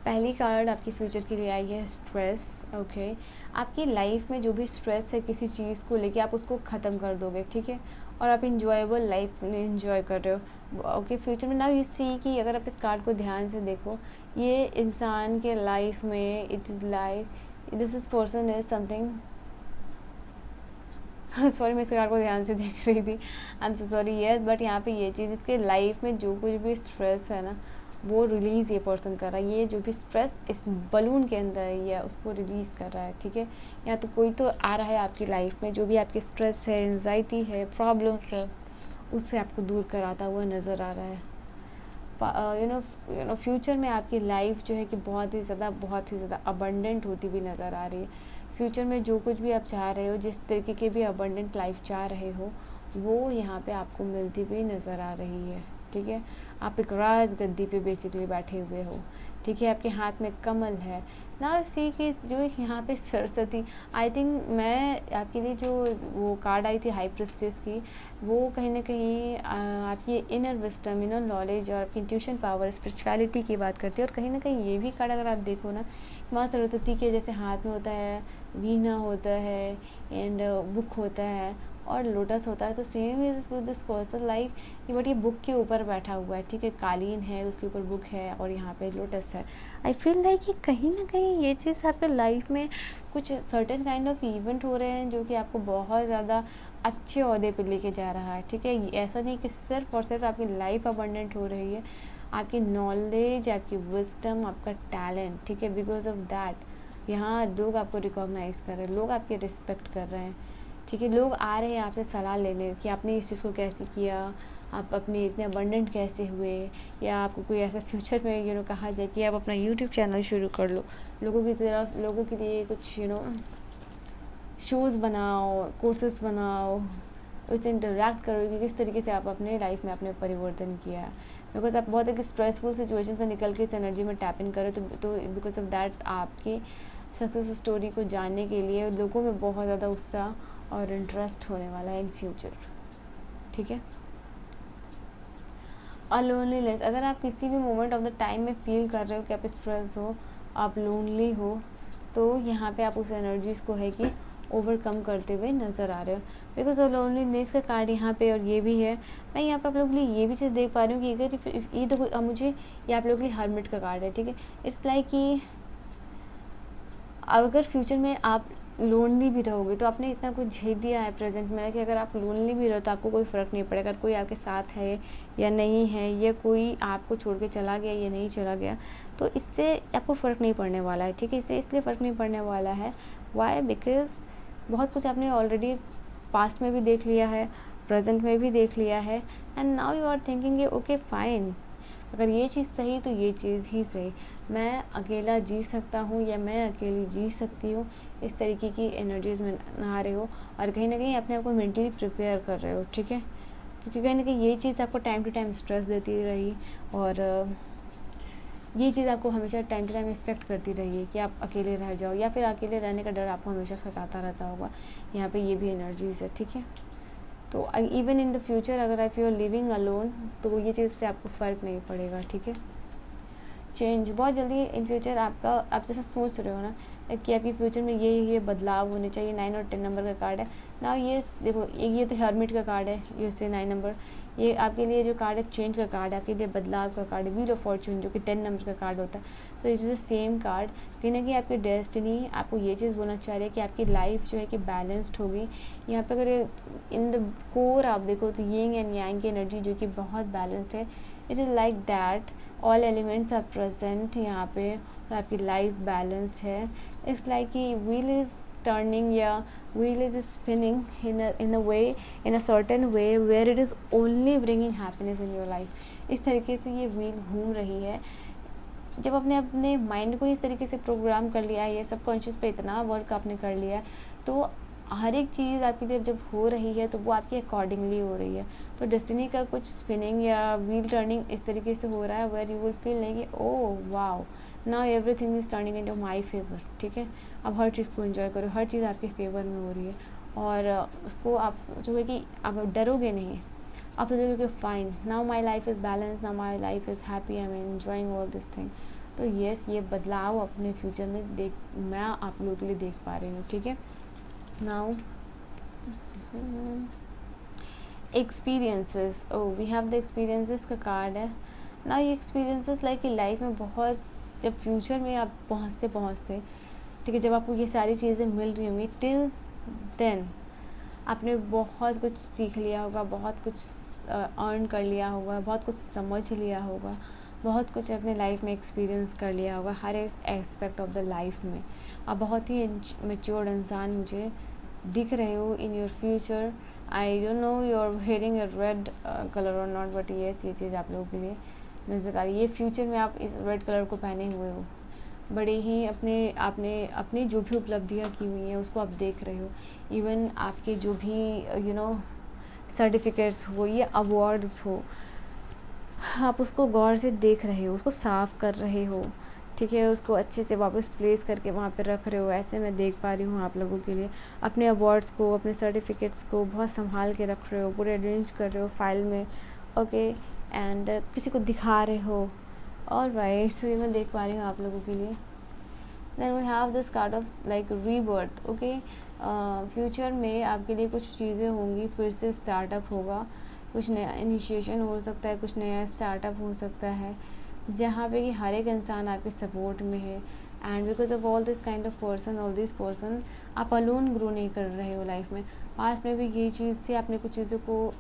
पहली कार्ड आपकी फ्यूचर के लिए आई है स्ट्रेस। ओके आपकी लाइफ में जो भी स्ट्रेस है किसी चीज़ को लेके आप उसको ख़त्म कर दोगे। ठीक है, और आप इंजॉयबल लाइफ इंजॉय कर रहे हो। ओके फ्यूचर में नाउ यू सी कि अगर आप इस कार्ड को ध्यान से देखो, ये इंसान के लाइफ में it is like this is person is something sorry मैं इस कार्ड को ध्यान से देख रही थी, I am so sorry. Yes but यहाँ पे ये चीज़ इसके लाइफ में जो कुछ भी स्ट्रेस है ना वो रिलीज़ ये पर्सन कर रहा है। ये जो भी स्ट्रेस इस बलून के अंदर है या उसको रिलीज़ कर रहा है। ठीक है, या तो कोई तो आ रहा है आपकी लाइफ में जो भी आपकी स्ट्रेस है, एंजाइटी है, प्रॉब्लम्स है, उससे आपको दूर कराता हुआ नज़र आ रहा है। यू नो फ्यूचर में आपकी लाइफ जो है कि बहुत ही ज़्यादा अबंडेंट होती हुई नज़र आ रही है। फ्यूचर में जो कुछ भी आप चाह रहे हो, जिस तरीके की भी अबंडेंट लाइफ चाह रहे हो, वो यहाँ पे आपको मिलती हुई नज़र आ रही है। ठीक है, आप एक राज गद्दी पे बेसिकली बैठे हुए हो। ठीक है, आपके हाथ में कमल है ना, सी कि जो यहाँ पे सरस्वती, आई थिंक मैं आपके लिए जो वो कार्ड आई थी हाई प्रेस्टिज की, वो कहीं ना कहीं आपकी इनर विस्डम, इनर नॉलेज और आपकी इंट्यूशन पावर, स्पिरिचुअलिटी की बात करती है। और कहीं ना कहीं ये भी कार्ड अगर आप देखो ना, माँ सरस्वती के जैसे हाथ में होता है वीणा होता है एंड बुक होता है और लोटस होता है, तो same is with this person like, but ये बुक के ऊपर बैठा हुआ है। ठीक है, कालीन है उसके ऊपर बुक है और यहाँ पे लोटस है। आई फील लाइक कि कहीं ना कहीं ये चीज़ आपके लाइफ में कुछ सर्टेन काइंड ऑफ इवेंट हो रहे हैं जो कि आपको बहुत ज़्यादा अच्छे ओहदे पे लेके जा रहा है। ठीक है, ऐसा नहीं कि सिर्फ और सिर्फ आपकी लाइफ अबंडेंट हो रही है, आपकी नॉलेज, आपकी विजडम, आपका टैलेंट। ठीक है, बिकॉज ऑफ दैट यहाँ लोग आपको रिकॉग्नाइज़ कर रहे हैं, लोग आपकी रिस्पेक्ट कर रहे हैं। ठीक है, लोग आ रहे हैं आपसे सलाह लेने कि आपने इस चीज़ को कैसे किया, आप अपने इतने अबंडेंट कैसे हुए, या आपको कोई ऐसा फ्यूचर में कहा जाए कि आप अपना यूट्यूब चैनल शुरू कर लो, लोगों की तरफ, लोगों के लिए कुछ शोज़ बनाओ, कोर्सेस बनाओ, उससे इंटरेक्ट करो कि किस तरीके से आप अपने लाइफ में आपने परिवर्तन किया है। बिकॉज आप बहुत एक स्ट्रेसफुल सिचुएशन से निकल के इस एनर्जी में टैप इन करो, तो बिकॉज ऑफ दैट आपकी सक्सेस स्टोरी को जानने के लिए लोगों में बहुत ज़्यादा उत्साह और इंटरेस्ट होने वाला है इन फ्यूचर। ठीक है, और लोनलीनेस, अगर आप किसी भी मोमेंट ऑफ द टाइम में फील कर रहे हो कि आप स्ट्रेस हो, आप लोनली हो, तो यहाँ पे आप उस एनर्जीज़ को है कि ओवरकम करते हुए नज़र आ रहे हो। बिकॉज ऑफ लोनलीनेस का कार्ड यहाँ पे और ये भी है। मैं यहाँ पे आप लोगों के लिए ये भी चीज़ देख पा रही हूँ कि अगर ये तो मुझे ये आप लोगों के लिए हर्मिट का कार्ड है। ठीक है, इट्स लाइक कि अगर फ्यूचर में आप लोनली भी रहोगे तो आपने इतना कुछ झेल दिया है प्रेजेंट में कि अगर आप लोनली भी रहो तो आपको कोई फ़र्क नहीं पड़ेगा, अगर कोई आपके साथ है या नहीं है, या कोई आपको छोड़ के चला गया या नहीं चला गया, तो इससे आपको फ़र्क नहीं पड़ने वाला है, ठीक है। इससे इसलिए फ़र्क नहीं पड़ने वाला है, वाई, बिकॉज़ बहुत कुछ आपने ऑलरेडी पास्ट में भी देख लिया है, प्रेजेंट में भी देख लिया है, and now you are thinking okay fine, अगर ये चीज़ सही तो ये चीज़ ही सही, मैं अकेला जी सकता हूँ या मैं अकेली जी सकती हूँ, इस तरीके की एनर्जीज में नहा रहे हो और कहीं ना कहीं अपने आप को मेंटली प्रिपेयर कर रहे हो, ठीक है। क्योंकि कहीं ना कहीं ये चीज़ आपको टाइम टू टाइम स्ट्रेस देती रही और ये चीज़ आपको हमेशा टाइम टू टाइम इफ़ेक्ट करती रही है कि आप अकेले रह जाओ या फिर अकेले रहने का डर आपको हमेशा सताता रहता होगा। यहाँ पे ये भी एनर्जीज है, ठीक है। तो इवन इन द फ्यूचर अगर आप यू आर लिविंग अलोन तो ये चीज़ से आपको फ़र्क नहीं पड़ेगा, ठीक है। चेंज बहुत जल्दी इन फ्यूचर आपका, आप जैसा सोच रहे हो ना कि आपके फ्यूचर में ये बदलाव होने चाहिए। 9 और 10 नंबर का कार्ड है ना, ये देखो ये तो हर्मिट का कार्ड है, ये से 9 नंबर, ये आपके लिए जो कार्ड है चेंज का कार्ड है, आपके लिए बदलाव का कार्ड है, व्हील ऑफ फॉर्चून जो कि 10 नंबर का कार्ड होता है। तो it is the same card, कहीं ना कहीं आपकी डेस्टिनी आपको ये चीज़ बोलना चाह रही है कि आपकी लाइफ जो है कि बैलेंस्ड होगी। यहाँ पे अगर इन द कोर आप देखो तो यिंग एंड यांग की एनर्जी जो कि बहुत बैलेंस्ड है, it is like that all elements are present यहाँ पे और आपकी लाइफ बैलेंस है। इट्स लाइक कि व्हील इज़ टर्निंग या wheel is spinning in a way, in a certain way where it is only bringing happiness in your life। इस तरीके से ये व्हील घूम रही है। जब आपने अपने माइंड को इस तरीके से प्रोग्राम कर लिया है, ये सबकॉन्शियस पे इतना वर्क आपने कर लिया है, तो हर एक चीज़ आपकी लिए जब हो रही है तो वो आपकी अकॉर्डिंगली हो रही है। तो डेस्टिनी का कुछ स्पिनिंग या व्हील टर्निंग इस तरीके से हो रहा है where you will feel like oh wow now everything is turning into my favour, ठीक है। अब हर चीज़ को एंजॉय करो, हर चीज़ आपके फेवर में हो रही है और उसको आप सोचोगे कि आप डरोगे नहीं, आप सोचोगे कि fine now my life is balance, now my life is happy, I am enjoying all this thing. तो येस, ये बदलाव अपने फ्यूचर में मैं आप लोगों के लिए देख पा रही हूँ, ठीक है। Now experiences, oh we have the experiences का कार्ड है ना। ये एक्सपीरियंसेस लाइक कि लाइफ में बहुत, जब फ्यूचर में आप पहुँचते पहुँचते, ठीक है, जब आपको ये सारी चीज़ें मिल रही होंगी, टिल देन आपने बहुत कुछ सीख लिया होगा, बहुत कुछ अर्न कर लिया होगा, बहुत कुछ समझ लिया होगा, बहुत कुछ अपने लाइफ में एक्सपीरियंस कर लिया होगा, हर एक एस्पेक्ट ऑफ द लाइफ में। आप बहुत ही मैच्योर्ड इंसान मुझे दिख रहे हो in your future. I don't know you are wearing a red colour और नॉट, बट ये चीज़ आप लोगों के लिए नज़र आ रही है। फ्यूचर में आप इस रेड कलर को पहने हुए हो, बड़े ही आपने अपनी जो भी उपलब्धियाँ की हुई हैं उसको आप देख रहे हो। इवन आपके जो भी सर्टिफिकेट्स हो या अवार्ड्स हो, आप उसको गौर से देख रहे हो, उसको साफ़ कर रहे हो, ठीक है, उसको अच्छे से वापस प्लेस करके वहाँ पे रख रहे हो। ऐसे मैं देख पा रही हूँ आप लोगों के लिए। अपने अवार्ड्स को, अपने सर्टिफिकेट्स को बहुत संभाल के रख रहे हो, पूरे अरेंज कर रहे हो फाइल में, ओके, एंड किसी को दिखा रहे हो। ऑलराइट, सो ये मैं देख पा रही हूँ आप लोगों के लिए। Then we have this card of like rebirth, okay. Future में आपके लिए कुछ चीज़ें होंगी, फिर से स्टार्टअप होगा, कुछ नया इनिशिएशन हो सकता है, कुछ नया स्टार्टअप हो सकता है, जहाँ पे कि हर एक इंसान आपके सपोर्ट में है। And because of all this kind of person, all this person, आप अलोन ग्रो नहीं कर रहे हो लाइफ में। पास में भी ये चीज़ से आपने कुछ चीज़ों को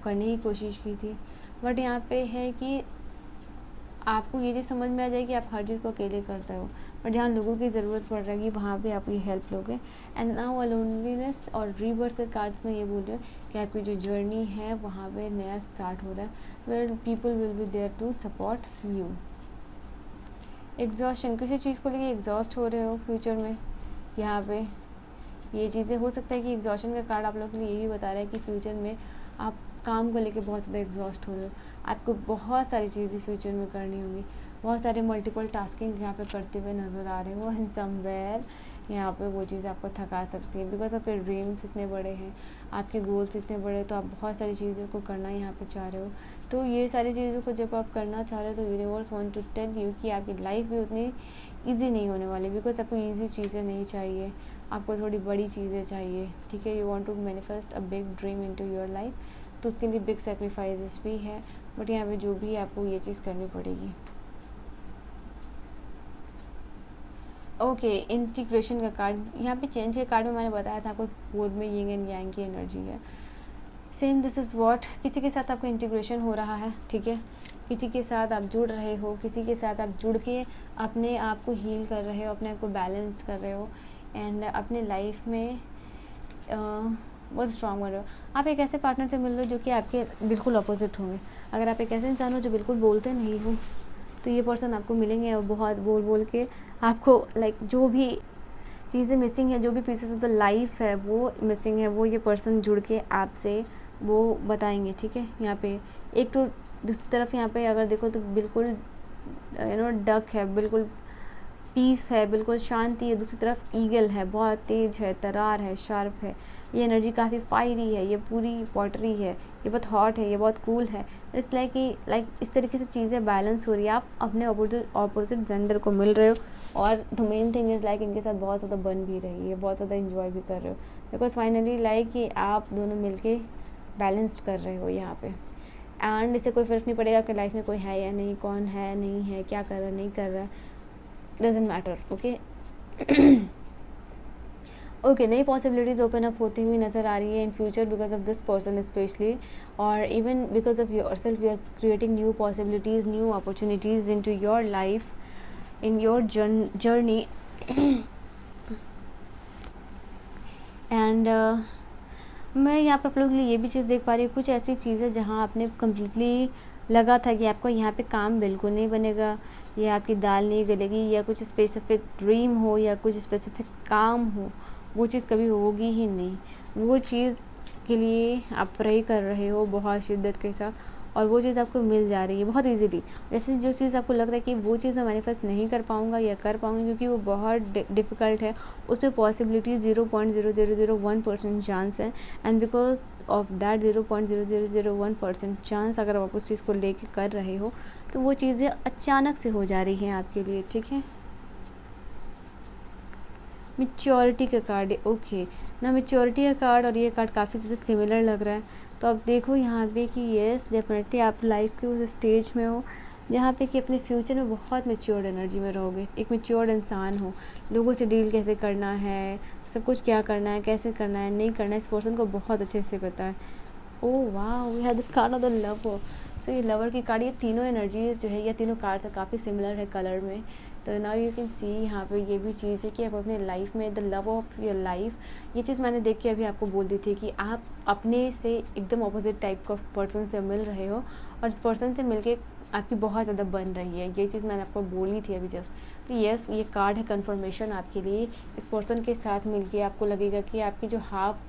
करने की कोशिश की थी, बट यहाँ पे है कि आपको ये चीज़ समझ में आ जाए कि आप हर चीज़ को अकेले करते हो, बट जहाँ लोगों की ज़रूरत पड़ रही है वहाँ पे आप ये हेल्प लोगे। एंड नाउ अलोनलीनेस और रीबर्थ के कार्ड्स में ये बोल रहे हो कि आपकी जो जर्नी है वहाँ पे नया स्टार्ट हो रहा है, where people will be there to support you. Exhaustion, किसी चीज़ को लेके एग्जॉस्ट हो रहे हो फ्यूचर में, यहाँ पे ये चीज़ें हो सकता है कि एग्जॉशन का कार्ड आप लोगों के लिए यही बता रहा है कि फ्यूचर में आप काम को लेके बहुत ज़्यादा एग्जॉस्ट हो रहे हो, आपको बहुत सारी चीज़ें फ्यूचर में करनी होंगी, बहुत सारे मल्टीपल टास्किंग यहाँ पे करते हुए नज़र आ रहे हो, एंड समवेयर यहाँ पे वो चीज़ आपको थका सकती है, बिकॉज आपके ड्रीम्स इतने बड़े हैं, आपके गोल्स इतने बड़े, तो आप बहुत सारी चीज़ों को करना यहाँ पे चाह रहे हो। तो ये सारी चीज़ों को जब आप करना चाह रहे हो तो universe want to tell you कि आपकी लाइफ भी उतनी ईजी नहीं होने वाली, बिकॉज आपको ईजी चीज़ें नहीं चाहिए, आपको थोड़ी बड़ी चीज़ें चाहिए, ठीक है। You want to manifest a big dream into your life, तो उसके लिए बिग सेक्रीफाइसेस भी है, बट यहाँ पे जो भी आपको ये चीज़ करनी पड़ेगी। ओके, इंटीग्रेशन का कार्ड यहाँ पे, चेंज के कार्ड में मैंने बताया था आपको कोड में यिंग एंड यांग की एनर्जी है। सेम दिस इज़ व्हाट, किसी के साथ आपको इंटीग्रेशन हो रहा है, ठीक है, किसी के साथ आप जुड़ रहे हो, किसी के साथ आप जुड़ के अपने आप को हील कर रहे हो, अपने आप को बैलेंस कर रहे हो, एंड अपने लाइफ में बहुत स्ट्रॉन्ग बन रहे हो। आप एक ऐसे पार्टनर से मिल रहे हो जो कि आपके बिल्कुल अपोजिट होंगे। अगर आप एक ऐसे इंसान हो जो बिल्कुल बोलते नहीं हो, तो ये पर्सन आपको मिलेंगे और बहुत बोल बोल के आपको लाइक जो भी चीज़ें मिसिंग है, जो भी पीसेस ऑफ द लाइफ है वो मिसिंग है, वो ये पर्सन जुड़ के आपसे वो बताएंगे, ठीक है। यहाँ पे एक तो दूसरी तरफ यहाँ पे अगर देखो तो बिल्कुल डक है, बिल्कुल पीस है, बिल्कुल शांति है। दूसरी तरफ ईगल है, बहुत तेज है, तरार है, शार्प है। ये एनर्जी काफ़ी फायरी है, ये पूरी वाटरी है, ये बहुत हॉट है, ये बहुत कूल है। इट्स लाइक इस तरीके से चीज़ें बैलेंस हो रही है। आप अपने ऑपोजिट जेंडर को मिल रहे हो, और the main thing is like इनके साथ बहुत ज़्यादा बन भी रही है, बहुत ज़्यादा इंजॉय भी कर रहे हो, बिकॉज फाइनली लाइक कि आप दोनों मिलके बैलेंस्ड कर रहे हो यहाँ पे। एंड इससे कोई फ़र्क नहीं पड़ेगा आपकी लाइफ में कोई है या नहीं, कौन है नहीं है, क्या कर रहा है नहीं कर रहा, डजेंट मैटर, ओके। ओके, नई पॉसिबिलिटीज़ ओपन अप होती हुई नज़र आ रही है in future because of this person specially, और even because of yourself you are creating new possibilities, new opportunities into your life, in your journey. And मैं यहाँ पे आप लोगों के लिए ये भी चीज़ देख पा रही हूँ, कुछ ऐसी चीज़ें जहाँ आपने कम्प्लीटली लगा था कि आपको यहाँ पे काम बिल्कुल नहीं बनेगा, या आपकी दाल नहीं गलेगी, या कुछ स्पेसिफिक ड्रीम हो या कुछ स्पेसिफिक काम हो, वो चीज़ कभी होगी ही नहीं। वो चीज़ के लिए आप प्रे कर रहे हो बहुत शिद्दत के साथ, और वो चीज़ आपको मिल जा रही है बहुत इजीली। जैसे जो चीज़ आपको लग रहा है कि वो चीज़ मैं मैनिफेस्ट नहीं कर पाऊँगा या कर पाऊँगी क्योंकि वो बहुत डिफ़िकल्ट है, उसमें पॉसिबिलिटी 0.0001% चांस है, and because of that 0.0001% chance अगर आप उस चीज़ को लेके कर रहे हो तो वो चीज़ें अचानक से हो जा रही हैं आपके लिए, ठीक है। मैच्योरिटी का कार्ड है, ओके ना, मैच्योरिटी का कार्ड और ये कार्ड काफ़ी ज़्यादा सिमिलर लग रहा है। तो आप देखो यहाँ पे कि येस डेफिनेटली आप लाइफ के उस स्टेज में हो जहाँ पे कि अपने फ्यूचर में बहुत मैच्योर्ड एनर्जी में रहोगे, एक मैच्योर्ड इंसान हो। लोगों से डील कैसे करना है, सब कुछ क्या करना है, कैसे करना है, नहीं करना है, इस पर्सन को बहुत अच्छे से पता है। ओह वाह, we have this card of the lover. So ये लवर की कार्ड, ये तीनों एनर्जीज जो है, ये तीनों कार्ड्स काफ़ी सिमिलर है कलर में। तो नाउ यू कैन सी यहाँ पे ये भी चीज़ है कि आप अपने लाइफ में the love of your life, ये चीज़ मैंने देख के अभी आपको बोल दी थी कि आप अपने से एकदम अपोजिट टाइप का पर्सन से मिल रहे हो, और इस पर्सन से मिलके आपकी बहुत ज़्यादा बन रही है, ये चीज़ मैंने आपको बोली थी अभी जस्ट। तो यस, ये कार्ड है कन्फर्मेशन आपके लिए। इस पर्सन के साथ मिलके आपको लगेगा कि आपकी जो हाफ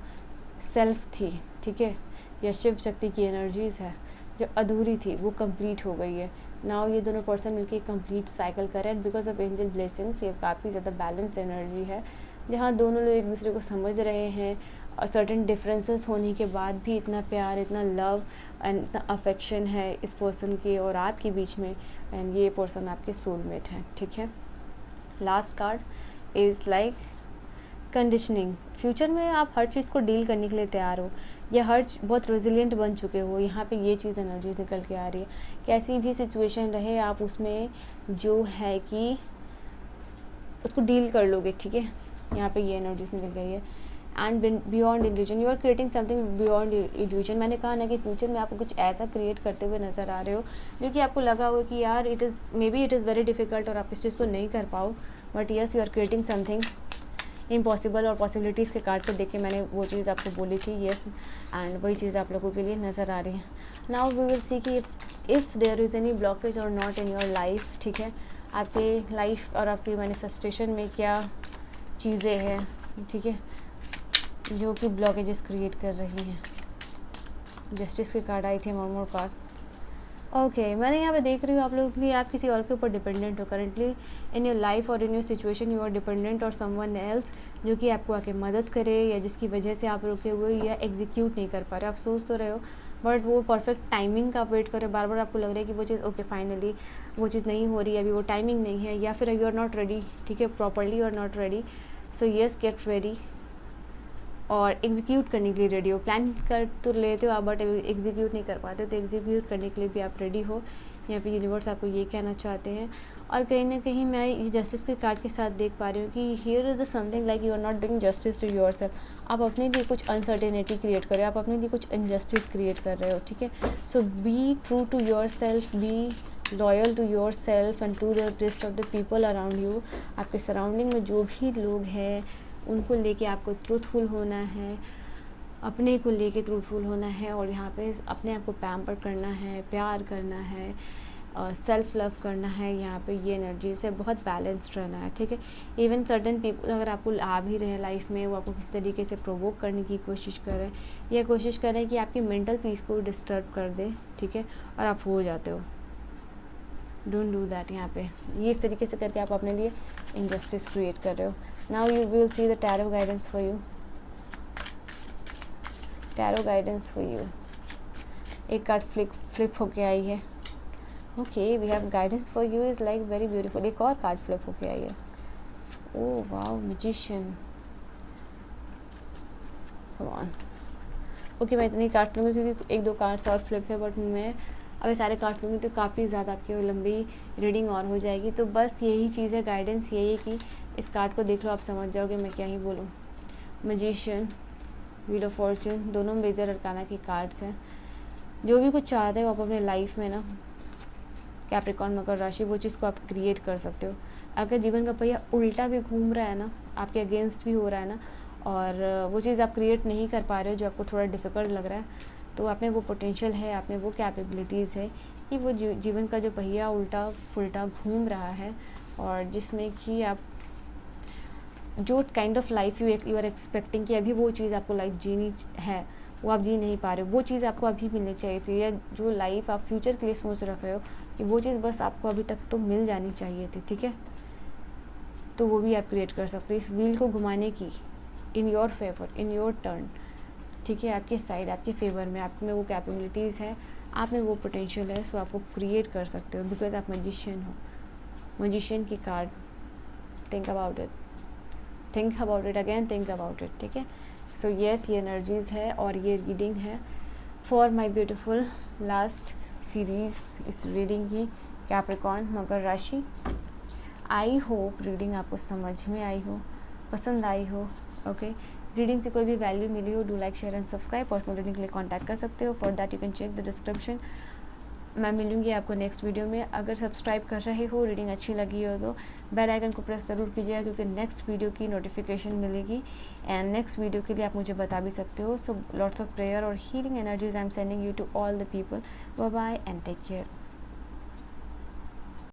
सेल्फ थी, ठीक है, या शिव शक्ति की एनर्जीज़ है जो अधूरी थी, वो कंप्लीट हो गई है। नाउ ये दोनों पर्सन मिलके कंप्लीट साइकिल कर रहे हैं बिकॉज ऑफ एंजल ब्लेसिंग्स। ये काफ़ी ज़्यादा बैलेंस्ड एनर्जी है जहाँ दोनों लोग एक दूसरे को समझ रहे हैं, और सर्टेन डिफरेंसेस होने के बाद भी इतना प्यार, इतना लव एंड इतना अफेक्शन है इस पर्सन के और आपके बीच में, एंड ये पर्सन आपके सोलमेट हैं, ठीक है। Last card is like conditioning. Future में आप हर चीज़ को डील करने के लिए तैयार हो, या बहुत रेजिलिएंट बन चुके हो। यहाँ पे ये चीज़ एनर्जी निकल के आ रही है, कैसी भी सिचुएशन रहे आप उसमें जो है कि उसको डील कर लोगे, ठीक है। यहाँ पे ये एनर्जीज निकल गई है। And beyond illusion, you are creating something beyond illusion. मैंने कहा ना कि फ्यूचर में आप कुछ ऐसा क्रिएट करते हुए नज़र आ रहे हो जो कि आपको लगा हो कि यार इट इज़ वेरी डिफ़िकल्ट और आप इस चीज़ को नहीं कर पाओ, but yes you are creating something impossible. और पॉसिबिलिटीज़ के कार्ड को देख के मैंने वो चीज़ आपको बोली थी, येस, एंड वही चीज़ आप लोगों के लिए नज़र आ रही है। नाउ वी विल सी कि if there is any blockage और नॉट इन योर लाइफ, ठीक है, आपके लाइफ और आपकी मैनिफेस्टेशन में क्या चीज़ें हैं, ठीक है, जो कि ब्लॉकेजेस क्रिएट कर रही हैं। जस्टिस की कार्ड आई थी, मोर कार्ड। ओके, मैंने यहाँ पे देख रही हूँ आप लोग कि आप किसी और के ऊपर डिपेंडेंट हो करेंटली इन योर लाइफ और in your situation. You are dependent और समवन एल्स जो कि आपको आके मदद करे, या जिसकी वजह से आप रुके हुए या एग्जीक्यूट नहीं कर पा रहे। आप सोच तो रहे हो बट वो परफेक्ट टाइमिंग का वेट करे, बार बार आपको लग रहा है कि वो चीज़ ओके फाइनली वो चीज़ नहीं हो रही है, अभी वो टाइमिंग नहीं है, या फिर यू आर नॉट रेडी, ठीक है, properly you are not ready. So yes, get ready, और एग्जीक्यूट करने के लिए रेडी हो। प्लान कर तो लेते हो आप, बट एग्जीक्यूट नहीं कर पाते, तो एग्जीक्यूट करने के लिए भी आप रेडी हो। यहाँ पे यूनिवर्स आपको ये कहना चाहते हैं। और कहीं ना कहीं मैं ये जस्टिस के कार्ड के साथ देख पा रही हूँ कि here is something like you are not doing justice to yourself. आप अपने लिए कुछ अनसर्टेनिटी क्रिएट कर रहे हो, आप अपने लिए कुछ इनजस्टिस क्रिएट कर रहे हो, ठीक है। So be true to yourself, be loyal to yourself and to the rest of the people around you. आपके सराउंडिंग में जो भी लोग हैं उनको लेके आपको ट्रूथफुल होना है, अपने को लेके ट्रूथफुल होना है, और यहाँ पे अपने आप को पैम्पर करना है, प्यार करना है, सेल्फ लव करना है। यहाँ पे ये एनर्जी से बहुत बैलेंस्ड रहना है, ठीक है। इवन सर्टन पीपल अगर आपको आ भी रहे हैं लाइफ में, वो आपको किसी तरीके से प्रोवोक करने की कोशिश कर रहे हैं, या कोशिश कर रहे हैं कि आपकी मेंटल पीस को डिस्टर्ब कर दे, ठीक है, और आप हो जाते हो। Don't do that. यहाँ पे ये इस तरीके से करके आप अपने लिए इनजस्टिस क्रिएट कर रहे हो। Now you will see the tarot guidance for you. Tarot guidance for you. एक कार्ड फ्लिप होके आई है। Okay, we have guidance for you is like very beautiful. एक और कार्ड फ्लिप होके आई है। Oh wow, magician. Come on. Okay, मैं इतनी कार्ड लूँगी क्योंकि एक दो कार्ड्स और फ्लिप है, बट मैं अभी सारे कार्ड्स लूँगी तो काफ़ी ज़्यादा आपकी लंबी रीडिंग और हो जाएगी। तो बस यही चीज़ है, गाइडेंस यही है कि इस कार्ड को देख लो, आप समझ जाओगे मैं क्या ही बोलूँ। मैजिशियन, व्हील ऑफ फॉर्च्यून, दोनों मेजर अरकाना के कार्ड्स हैं। जो भी कुछ चाहते हो आप अपने लाइफ में ना, कैप्रिकॉर्न मकर राशि, वो चीज़ को आप क्रिएट कर सकते हो। अगर जीवन का पहिया उल्टा भी घूम रहा है ना, आपके अगेंस्ट भी हो रहा है ना, और वो चीज़ आप क्रिएट नहीं कर पा रहे हो जो आपको थोड़ा डिफ़िकल्ट लग रहा है, तो आप में वो पोटेंशियल है, आप में वो कैपेबिलिटीज़ है कि वो जीवन का जो पहिया उल्टा फुल्टा घूम रहा है, और जिसमें कि आप जो kind of life you are expecting कि अभी वो चीज़ आपको लाइफ जीनी है, वो आप जी नहीं पा रहे हो, वो चीज़ आपको अभी मिलनी चाहिए थी, या जो लाइफ आप फ्यूचर के लिए सोच रख रहे हो कि वो चीज़ बस आपको अभी तक तो मिल जानी चाहिए थी, ठीक है, तो वो भी आप क्रिएट कर सकते हो। इस व्हील को घुमाने की in your favour, in your turn, ठीक है, आपके साइड, आपके फेवर में, आप में वो कैपेबिलिटीज़ है, आप में वो पोटेंशियल है, सो आप वो क्रिएट कर सकते हो बिकॉज आप मैजिशियन हो। मैजिशियन की card, think about it, think about it again, think about it, ठीक है। सो येस, ये एनर्जीज़ है और ये रीडिंग है for my beautiful last series इस रीडिंग की, कैप्रिकॉर्न मकर राशि। आई होप रीडिंग आपको समझ में आई हो, पसंद आई हो, ओके। रीडिंग से कोई भी वैल्यू मिली हो, do like share and subscribe. Personal reading के लिए कांटेक्ट कर सकते हो, for that you can check the description. मैं मिलूंगी आपको नेक्स्ट वीडियो में। अगर सब्सक्राइब कर रहे हो, रीडिंग अच्छी लगी हो तो बेल आइकन को प्रेस ज़रूर कीजिएगा, क्योंकि नेक्स्ट वीडियो की नोटिफिकेशन मिलेगी, एंड नेक्स्ट वीडियो के लिए आप मुझे बता भी सकते हो। सो लॉट्स ऑफ प्रेयर और healing energies I am sending you to all the people. Bye bye and take care.